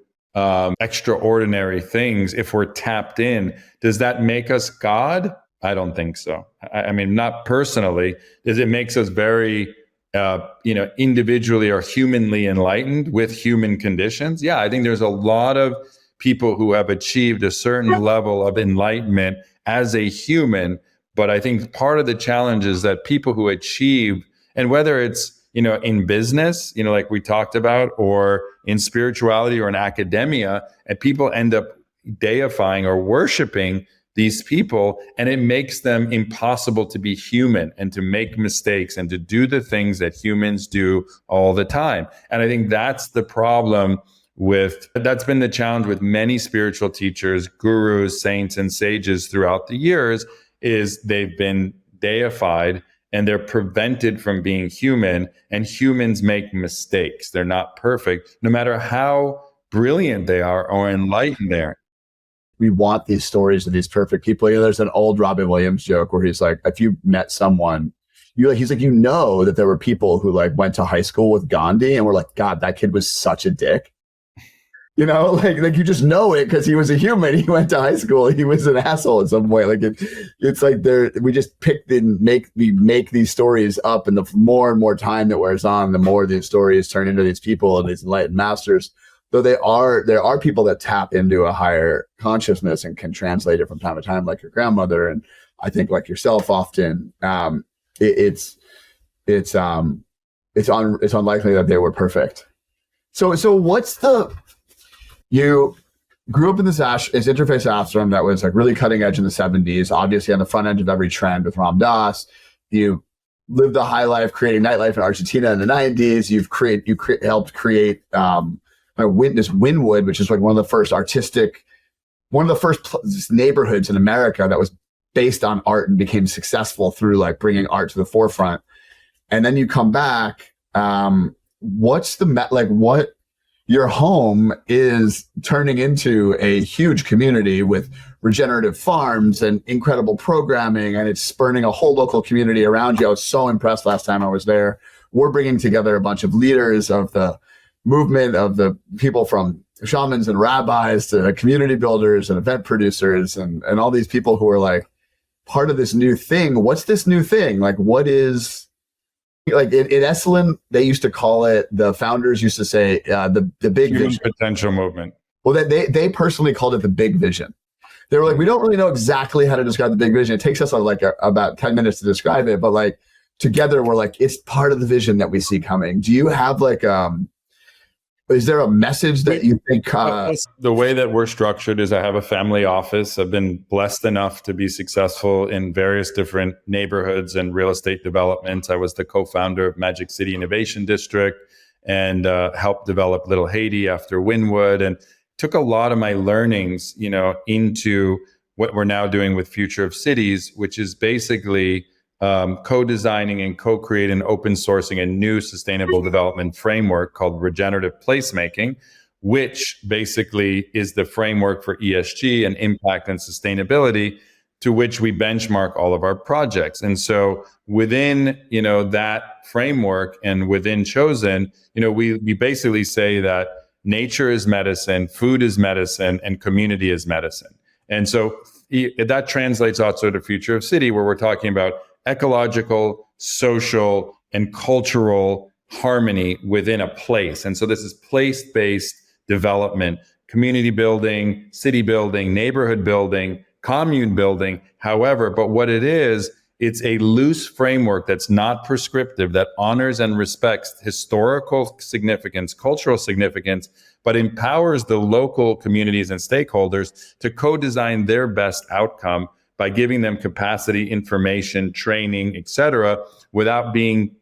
extraordinary things if we're tapped in. Does that make us God? I don't think so. I mean, not personally. It makes us very, individually or humanly enlightened with human conditions. Yeah, I think there's a lot of people who have achieved a certain level of enlightenment as a human. But I think part of the challenge is that people who achieve, and whether it's, in business, like we talked about, or in spirituality or in academia, and people end up deifying or worshiping these people, and it makes them impossible to be human and to make mistakes and to do the things that humans do all the time. And I think that's the problem that's been the challenge with many spiritual teachers, gurus, saints, and sages throughout the years, is they've been deified and they're prevented from being human, and humans make mistakes. They're not perfect, no matter how brilliant they are or enlightened they are. We want these stories of these perfect people. There's an old Robin Williams joke where he's like, if you met someone, he's like, that there were people who like went to high school with Gandhi and were like, God, that kid was such a dick. Like you just know it because he was a human. He went to high school. He was an asshole at some point. Like it's like we just picked and make these stories up, and the more and more time that wears on, the more these stories turn into these people and these enlightened masters. Though there are people that tap into a higher consciousness and can translate it from time to time, like your grandmother, and I think like yourself often. It's unlikely that they were perfect. So what's you grew up in this interfaith ashram that was like really cutting edge in the 70s, obviously on the front end of every trend with Ram Dass. You lived a high life creating nightlife in Argentina in the 90s. You helped create Witness Wynwood, which is like one of the first neighborhoods in America that was based on art and became successful through like bringing art to the forefront. And then you come back. What your home is turning into a huge community with regenerative farms and incredible programming, and it's spurning a whole local community around you. I was so impressed last time I was there. We're bringing together a bunch of leaders of the movement, of the people from shamans and rabbis to community builders and event producers and all these people who are like part of this new thing. What's this new thing? Like, what is, like in Esalen, they used to call it, the founders used to say the big Human vision. Potential movement. Well, they personally called it the big vision. They were like, we don't really know exactly how to describe the big vision. It takes us about 10 minutes to describe it, but like together we're like, it's part of the vision that we see coming. Do you have like is there a message that you think? The way that we're structured is I have a family office. I've been blessed enough to be successful in various different neighborhoods and real estate development. I was the co-founder of Magic City Innovation District and helped develop Little Haiti after Wynwood, and took a lot of my learnings, into what we're now doing with Future of Cities, which is basically co-designing and co-creating, open sourcing a new sustainable development framework called regenerative placemaking, which basically is the framework for ESG and impact and sustainability, to which we benchmark all of our projects. And so within, that framework and within Chosen, we basically say that nature is medicine, food is medicine, and community is medicine. And so that translates also to Future of City, where we're talking about ecological, social, and cultural harmony within a place. And so this is place-based development, community building, city building, neighborhood building, commune building. However, but what it is, it's a loose framework that's not prescriptive, that honors and respects historical significance, cultural significance, but empowers the local communities and stakeholders to co-design their best outcome by giving them capacity, information, training, etc., without being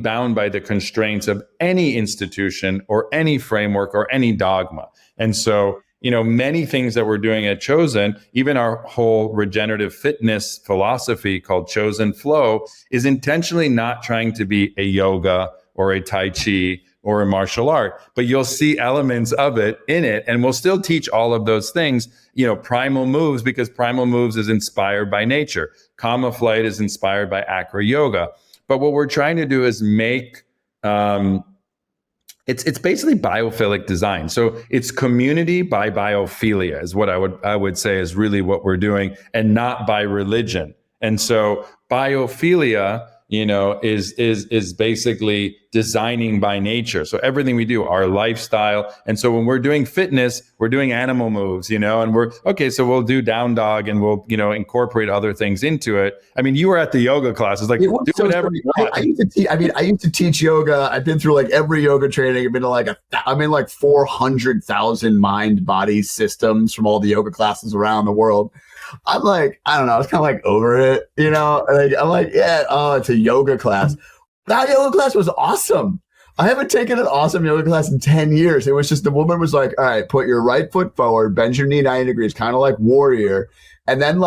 bound by the constraints of any institution or any framework or any dogma. And so, many things that we're doing at Chosen, even our whole regenerative fitness philosophy called Chosen Flow, is intentionally not trying to be a yoga or a Tai Chi or a martial art, but you'll see elements of it in it. And we'll still teach all of those things, primal moves, because primal moves is inspired by nature. Kama flight is inspired by acro yoga. But what we're trying to do is make, it's basically biophilic design. So it's community by biophilia is what I would say is really what we're doing, and not by religion. And so biophilia, is basically designing by nature. So everything we do, our lifestyle. And so when we're doing fitness, we're doing animal moves, and so we'll do down dog and we'll, incorporate other things into it. I mean, you were at the yoga classes, like do whatever you want. I used to teach yoga. I've been through like every yoga training. I've been to I'm in like 400,000 mind body systems from all the yoga classes around the world. I'm like, I don't know. I was kind of like over it, I'm like, it's a yoga class. That yoga class was awesome. I haven't taken an awesome yoga class in 10 years. It was just, the woman was like, all right, put your right foot forward, bend your knee 90 degrees, kind of like warrior. And then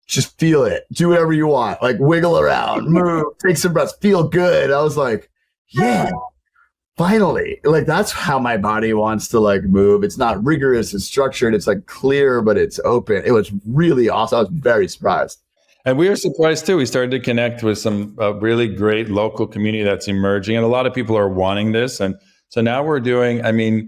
just feel it. Do whatever you want. Like wiggle around, move, take some breaths, feel good. I was like, yeah. Finally, that's how my body wants to move. It's not rigorous, it's structured, it's clear, but it's open. It was really awesome. I was very surprised. And we were surprised too. We started to connect with some really great local community that's emerging, and a lot of people are wanting this. And so now we're doing,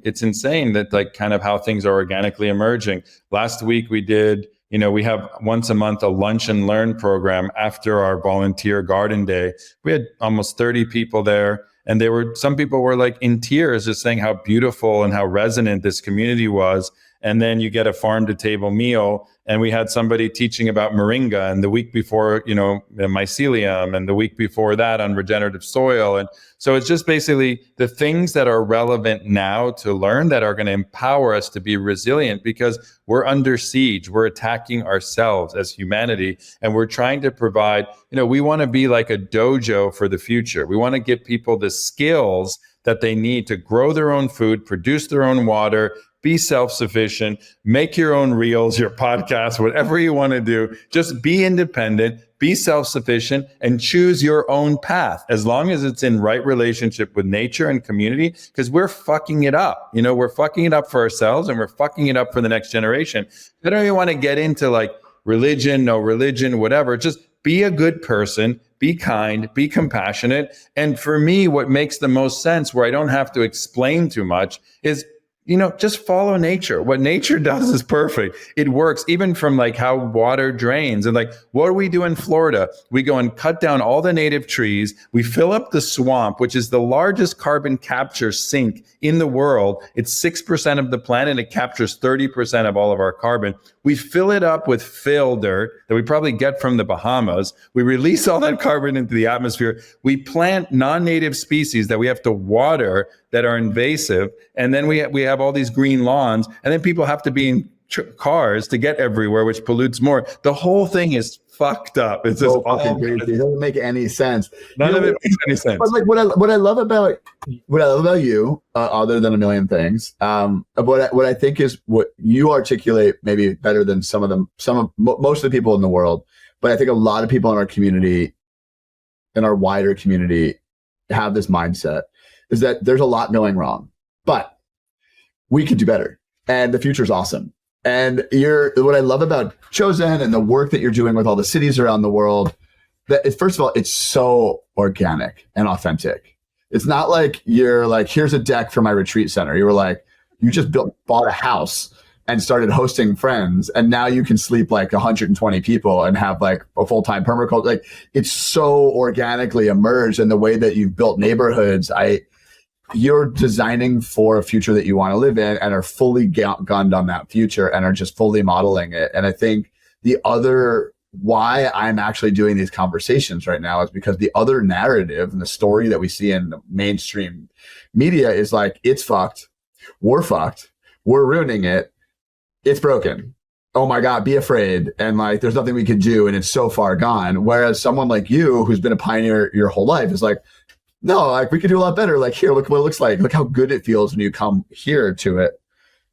it's insane that kind of how things are organically emerging. Last week we did, we have once a month a lunch and learn program after our volunteer garden day. We had almost 30 people there. And some people were in tears, just saying how beautiful and how resonant this community was. And then you get a farm to table meal. And we had somebody teaching about moringa, and the week before, mycelium, and the week before that on regenerative soil. And so it's just basically the things that are relevant now to learn that are going to empower us to be resilient, because we're under siege. We're attacking ourselves as humanity. And we're trying to provide, we want to be like a dojo for the future. We want to give people the skills that they need to grow their own food, produce their own water, be self-sufficient, make your own reels, your podcast, whatever you want to do. Just be independent, be self-sufficient, and choose your own path, as long as it's in right relationship with nature and community, because we're fucking it up. We're fucking it up for ourselves, and we're fucking it up for the next generation. I don't even want to get into religion, no religion, whatever. Just be a good person, be kind, be compassionate. And for me, what makes the most sense, where I don't have to explain too much, is just follow nature. What nature does is perfect. It works even from how water drains. And what do we do in Florida? We go and cut down all the native trees. We fill up the swamp, which is the largest carbon capture sink in the world. It's 6% of the planet. It captures 30% of all of our carbon. We fill it up with fill dirt that we probably get from the Bahamas. We release all that carbon into the atmosphere. We plant non-native species that we have to water that are invasive. And then we have all these green lawns, and then people have to be in cars to get everywhere, which pollutes more. The whole thing is fucked up. It's just fucking crazy. It doesn't make any sense. None of it makes any sense. But what I love about you, other than a million things, what I think is what you articulate maybe better than most of the people in the world. But I think a lot of people in our community, in our wider community, have this mindset, is that there's a lot going wrong, but we could do better, and the future is awesome. And what I love about Chosen and the work that you're doing with all the cities around the world, that is, first of all, it's so organic and authentic. It's not like you're here's a deck for my retreat center. You were you just bought a house and started hosting friends, and now you can sleep 120 people and have a full-time permaculture. It's so organically emerged, and the way that you've built neighborhoods, you're designing for a future that you want to live in and are fully gunned on that future and are just fully modeling it. And I think the other why I'm actually doing these conversations right now is because the other narrative and the story that we see in the mainstream media is like, it's fucked. We're ruining it. It's broken. Oh my God, be afraid. And like, there's nothing we could do. And it's so far gone. Whereas someone like you, who's been a pioneer your whole life, is like, no, like we could do a lot better. Like, here, look what it looks like. Look how good it feels when you come here to it.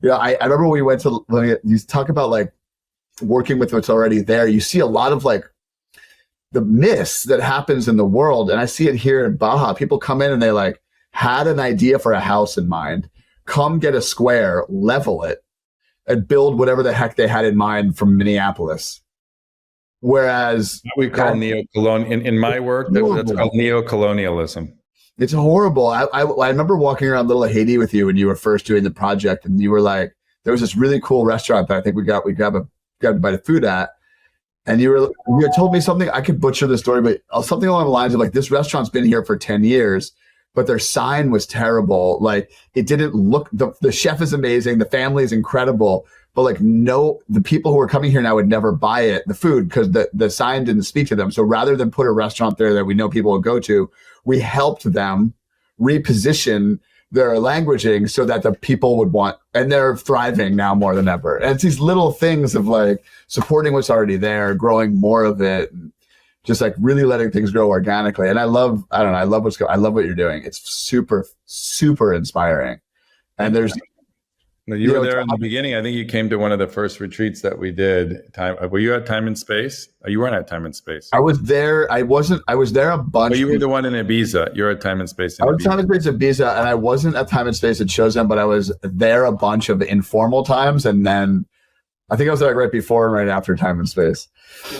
Yeah. I remember when we went to, you talk about like working with what's already there. You see a lot of like the myths that happens in the world. And I see it here in Baja. People come in and they like had an idea for a house in mind, come get a square, level it, and build whatever the heck they had in mind from Minneapolis. Whereas we call neo-colonial in my work, that's called neo-colonialism. It's horrible. I remember walking around Little Haiti with you when you were first doing the project, and you were like, there was this really cool restaurant that I think we grabbed a bite of food at, and you had told me something. I could butcher the story, but something along the lines of like, this restaurant's been here for 10 years, but their sign was terrible. Like, it didn't look, the chef is amazing, the family is incredible, but like, no, the people who are coming here now would never buy the food because the sign didn't speak to them. So rather than put a restaurant there that we know people will go to, we helped them reposition their languaging so that the people would want, and they're thriving now more than ever. And it's these little things of like supporting what's already there, growing more of it, and just like really letting things grow organically. And I love what you're doing. It's super, super inspiring. And there's, you were there in the beginning. I think you came to one of the first retreats that we did. Were you at Time and Space? Oh, you weren't at Time and Space. I was there. I was there a bunch. But you were the one in Ibiza. You're at Time and Space. I was at Time and Space at Ibiza, and I wasn't at Time and Space at Chosen, but I was there a bunch of informal times. And then I think I was there like right before and right after Time and Space.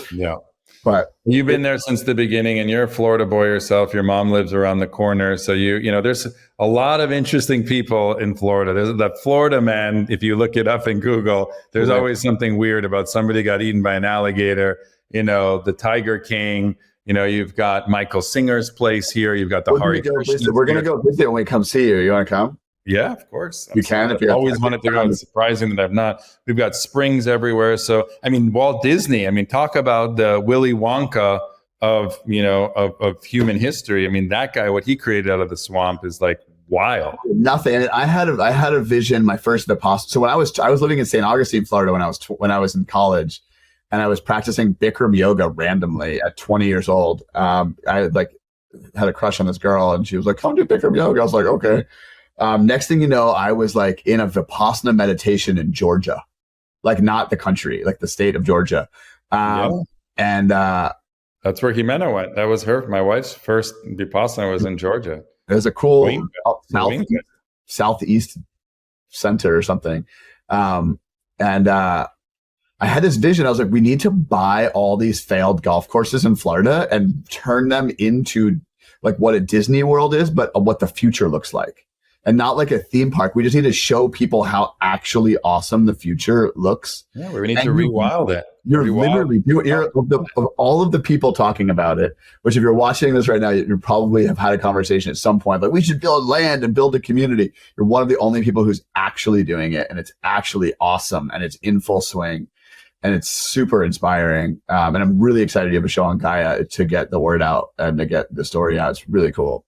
Yeah. But you've been there since the beginning, and you're a Florida boy yourself. Your mom lives around the corner. So you know, there's a lot of interesting people in Florida. There's the Florida man. If you look it up in Google, there's always something weird about somebody got eaten by an alligator, you know, the Tiger King. You know, you've got Michael Singer's place here. You've got the Hari Krishna. We're going to go visit when we come see you. You want to come? Yeah, of course. You can if you always wanted to go. It's surprising that I've not. We've got springs everywhere. So, I mean, Walt Disney, talk about the Willy Wonka of human history. I mean, that guy, what he created out of the swamp is like wild. Nothing. I had a vision, my first Vipassana. So when I was living in St. Augustine, Florida, when I was in college, and I was practicing Bikram yoga randomly at 20 years old. I had a crush on this girl, and she was like, "Come do Bikram yoga." I was like, "Okay." Next thing you know, I was like in a Vipassana meditation in Georgia, like not the country, like the state of Georgia. And that's where Jimena went. That was my wife's first Vipassana was in Georgia. It was a cool southeast center or something. And I had this vision. I was like, we need to buy all these failed golf courses in Florida and turn them into like what a Disney World is, but what the future looks like. And not like a theme park. We just need to show people how actually awesome the future looks. Yeah, we need to rewild it. You're literally doing of all of the people talking about it, which if you're watching this right now, you probably have had a conversation at some point. Like, we should build land and build a community. You're one of the only people who's actually doing it. And it's actually awesome. And it's in full swing. And it's super inspiring. And I'm really excited to have a show on Gaia to get the word out and to get the story out. It's really cool.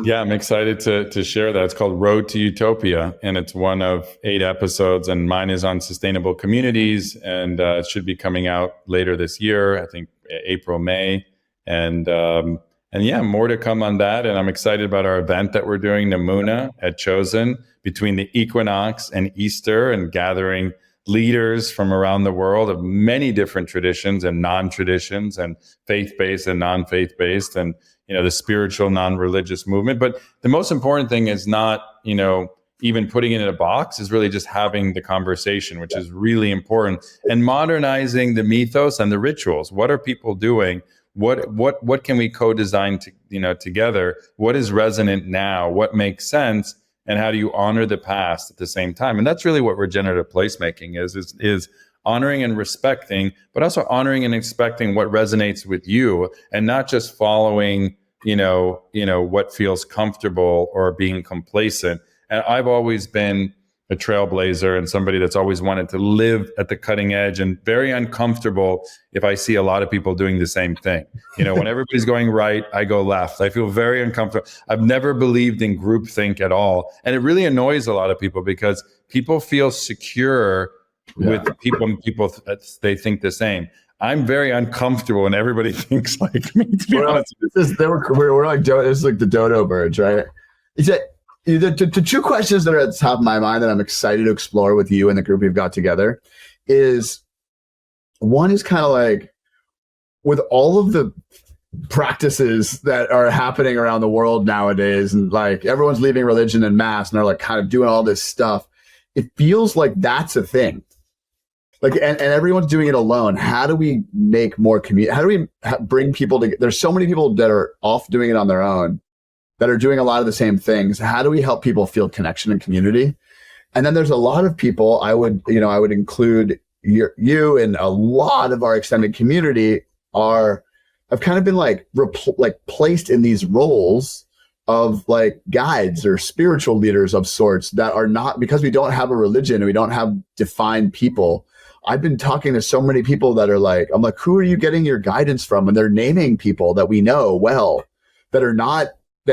Yeah, I'm excited to share that. It's called Road to Utopia, and it's one of 8 episodes, and mine is on sustainable communities, and it should be coming out later this year, I think April, May. And yeah, more to come on that. And I'm excited about our event that we're doing, Namuna at Chosen, between the equinox and Easter, and gathering leaders from around the world of many different traditions and non-traditions, and faith-based and non-faith-based, and the spiritual, non-religious movement. But the most important thing is not, even putting it in a box, is really just having the conversation, which is really important, and modernizing the mythos and the rituals. What are people doing? What can we co-design together? What is resonant now? What makes sense? And how do you honor the past at the same time? And that's really what regenerative placemaking is honoring and respecting, but also honoring and respecting what resonates with you, and not just following what feels comfortable or being complacent. And I've always been a trailblazer and somebody that's always wanted to live at the cutting edge, and very uncomfortable if I see a lot of people doing the same thing. When everybody's going right, I go left. I feel very uncomfortable. I've never believed in groupthink at all. And it really annoys a lot of people because people feel secure with people they think the same. I'm very uncomfortable when everybody thinks like me, to be honest. We're like, this is like the dodo birds, right? The two questions that are at the top of my mind that I'm excited to explore with you and the group we've got together is, one is kind of like, with all of the practices that are happening around the world nowadays, and like everyone's leaving religion en masse and they're like kind of doing all this stuff, it feels like that's a thing. Like, and everyone's doing it alone. How do we make more community? How do we bring people together? There's so many people that are off doing it on their own, that are doing a lot of the same things. How do we help people feel connection and community? And then there's a lot of people, I would include you and a lot of our extended community have kind of been like placed in these roles of like guides or spiritual leaders of sorts that are not, because we don't have a religion and we don't have defined people. I've been talking to so many people that are like, I'm like, who are you getting your guidance from? And they're naming people that we know well that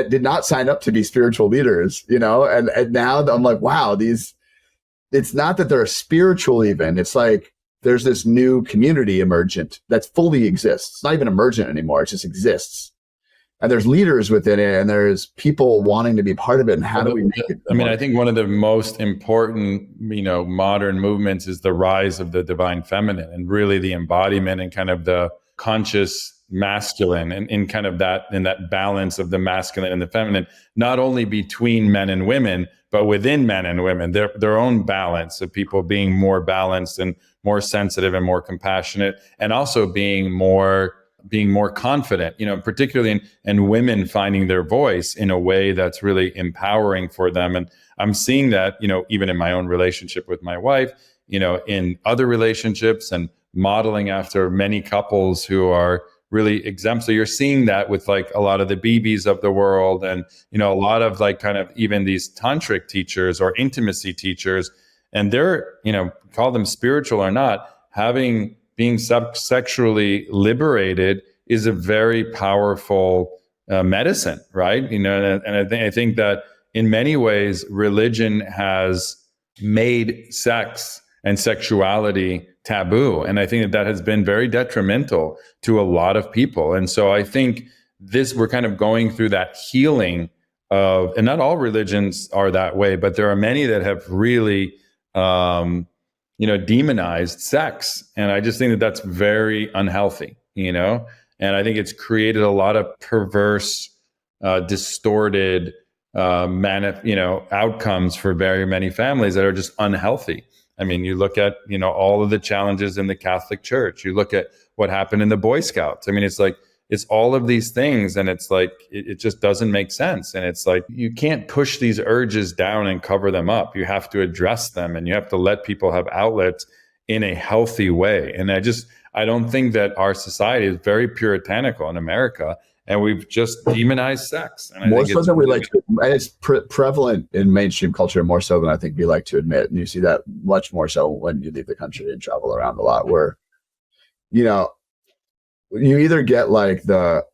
did not sign up to be spiritual leaders, and now I'm like, wow, it's not that they're spiritual even. It's like there's this new community emergent that fully exists. It's not even emergent anymore. It just exists. And there's leaders within it, and there's people wanting to be part of it. And how do we make it? I think one of the most important, modern movements is the rise of the divine feminine, and really the embodiment and kind of the conscious masculine, and in kind of that balance of the masculine and the feminine, not only between men and women, but within men and women, their own balance of people being more balanced and more sensitive and more compassionate, and also being more confident, particularly in women finding their voice in a way that's really empowering for them. And I'm seeing that, even in my own relationship with my wife, in other relationships, and modeling after many couples who are really exempt. So you're seeing that with like a lot of the BBs of the world, and, a lot of like kind of even these tantric teachers or intimacy teachers, and they're, call them spiritual or not, being sexually liberated is a very powerful medicine, right? And I think that in many ways, religion has made sex and sexuality taboo. And I think that has been very detrimental to a lot of people. And so I think we're kind of going through that healing of, and not all religions are that way, but there are many that have really, demonized sex. And I just think that that's very unhealthy, and I think it's created a lot of perverse, distorted, outcomes for very many families that are just unhealthy. I mean, you look at, all of the challenges in the Catholic Church, you look at what happened in the Boy Scouts. I mean, it's like, it's all of these things, and it's like, it just doesn't make sense. And it's like, you can't push these urges down and cover them up. You have to address them, and you have to let people have outlets in a healthy way. And I don't think that our society is very puritanical in America, and we've just demonized sex. And more so than we like to, and it's prevalent in mainstream culture more so than I think we like to admit. And you see that much more so when you leave the country and travel around a lot, where, you either get like the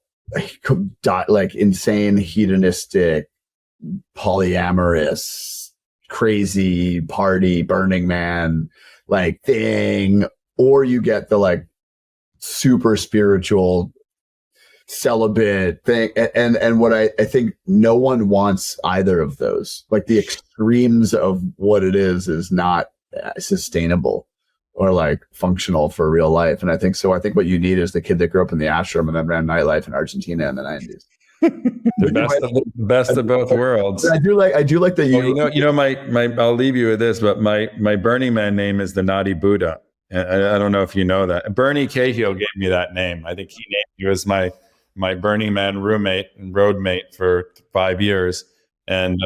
like insane hedonistic, polyamorous, crazy party Burning Man like thing, or you get the like super spiritual celibate thing. And what I think no one wants either of those. Like the extremes of what it is not sustainable or like functional for real life. And I think what you need is the kid that grew up in the ashram and then ran nightlife in Argentina in the 90s. The best of both worlds. I do like that I'll leave you with this, but my Burning Man name is the Naughty Buddha. I don't know if you know that. Bernie Cahill gave me that name. I think he named me as my Burning Man roommate and roadmate for 5 years. And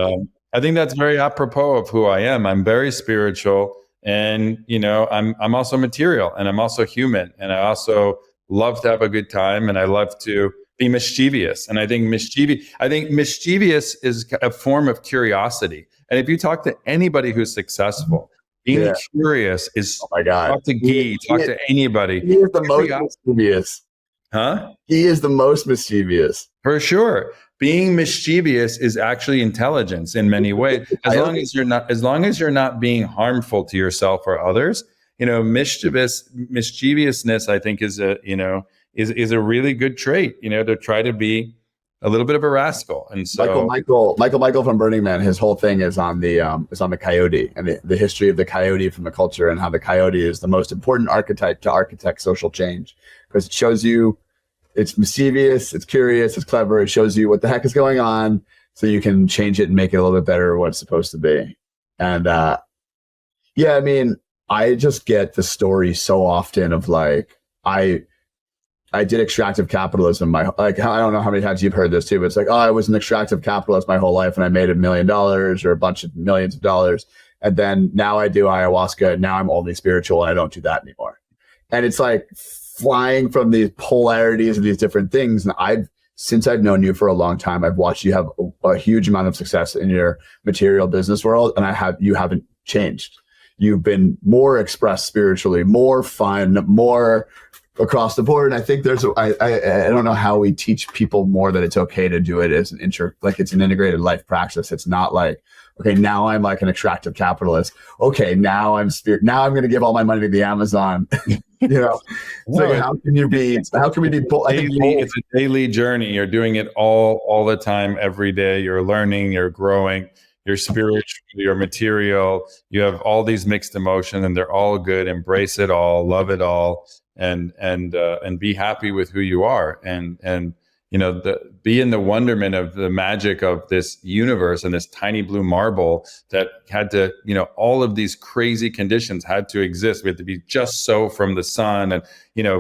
I think that's very apropos of who I am. I'm very spiritual. And, I'm also material, and I'm also human, and I also love to have a good time, and I love to be mischievous. And I think mischievous is a form of curiosity. And if you talk to anybody who's successful, being curious is, oh my God, talk to Guy, talk to anybody. He is the most mischievous. Huh? He is the most mischievous. For sure. Being mischievous is actually intelligence in many ways. As long as you're not being harmful to yourself or others, mischievousness, I think is a really good trait, to try to be a little bit of a rascal. And so Michael from Burning Man, his whole thing is on the coyote and the history of the coyote from the culture, and how the coyote is the most important archetype to architect social change, because it shows you it's mischievous, it's curious, it's clever. It shows you what the heck is going on, so you can change it and make it a little bit better what it's supposed to be. And I just get the story so often of like, I did extractive capitalism. I don't know how many times you've heard this too, but it's like, oh, I was an extractive capitalist my whole life and I made $1 million or a bunch of millions of dollars. And then now I do ayahuasca and now I'm only spiritual and I don't do that anymore. And it's like flying from these polarities of these different things. And since I've known you for a long time, I've watched you have a huge amount of success in your material business world. And you haven't changed. You've been more expressed spiritually, more fun, more across the board. And I think I don't know how we teach people more that it's okay to do it as it's an integrated life practice. It's not like, okay, now I'm like an extractive capitalist. Okay, now I'm going to give all my money to the Amazon. How can we be it's a daily journey. You're doing it all the time, every day. You're learning, you're growing, you're spiritual, you're material. You have all these mixed emotions and they're all good. Embrace it all, love it all. And be happy with who you are, and be in the wonderment of the magic of this universe and this tiny blue marble that had to, all of these crazy conditions had to exist. We had to be just so from the sun and,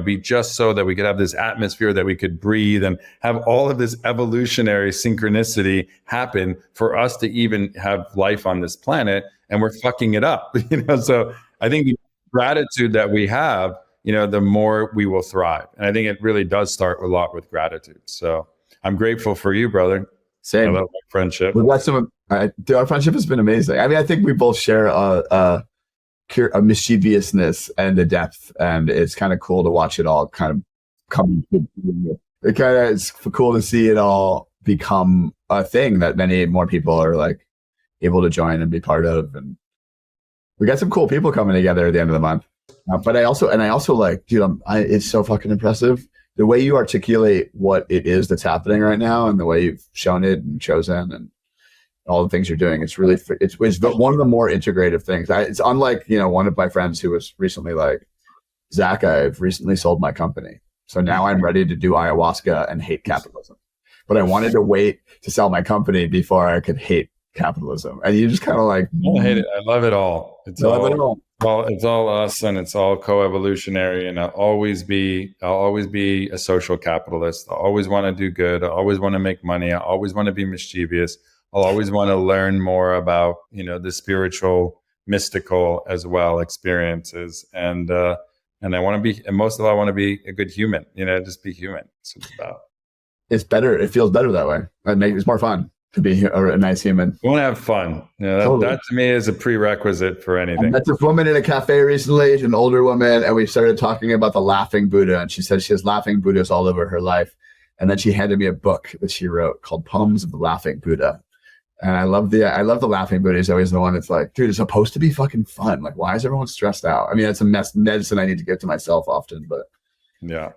be just so that we could have this atmosphere that we could breathe and have all of this evolutionary synchronicity happen for us to even have life on this planet. And we're fucking it up, So I think the gratitude that we have, the more we will thrive. And I think it really does start a lot with gratitude. So I'm grateful for you, brother. Same. I love my friendship. Our friendship has been amazing. I mean, I think we both share a mischievousness and a depth, and it's kind of cool to watch it all kind of come. It's cool to see it all become a thing that many more people are like able to join and be part of. And we got some cool people coming together at the end of the month. But I also like, dude, it's so fucking impressive the way you articulate what it is that's happening right now, and the way you've shown it and chosen and all the things you're doing. It's really, it's one of the more integrative things. It's unlike, one of my friends who was recently like, Zach, I've recently sold my company, so now I'm ready to do ayahuasca and hate capitalism. But I wanted to wait to sell my company before I could hate capitalism. And you just kind of like, I don't hate it. I love it all. It's all us, and it's all co-evolutionary. And I'll always be a social capitalist. I always want to do good. I always want to make money. I always want to be mischievous. I'll always want to learn more about, the spiritual, mystical as well experiences. And I want to be, and most of all, I want to be a good human, just be human. That's what it's about. It's better. It feels better that way. It's more fun to be a nice human. We want to have fun. That to me is a prerequisite for anything. I met this woman in a cafe recently, an older woman, and we started talking about the laughing Buddha. And she said she has laughing Buddhas all over her life. And then she handed me a book that she wrote called Poems of the Laughing Buddha. And I love the laughing Buddha. He's always the one that's like, dude, it's supposed to be fucking fun. Like, why is everyone stressed out? I mean, it's a medicine I need to give to myself often, but yeah.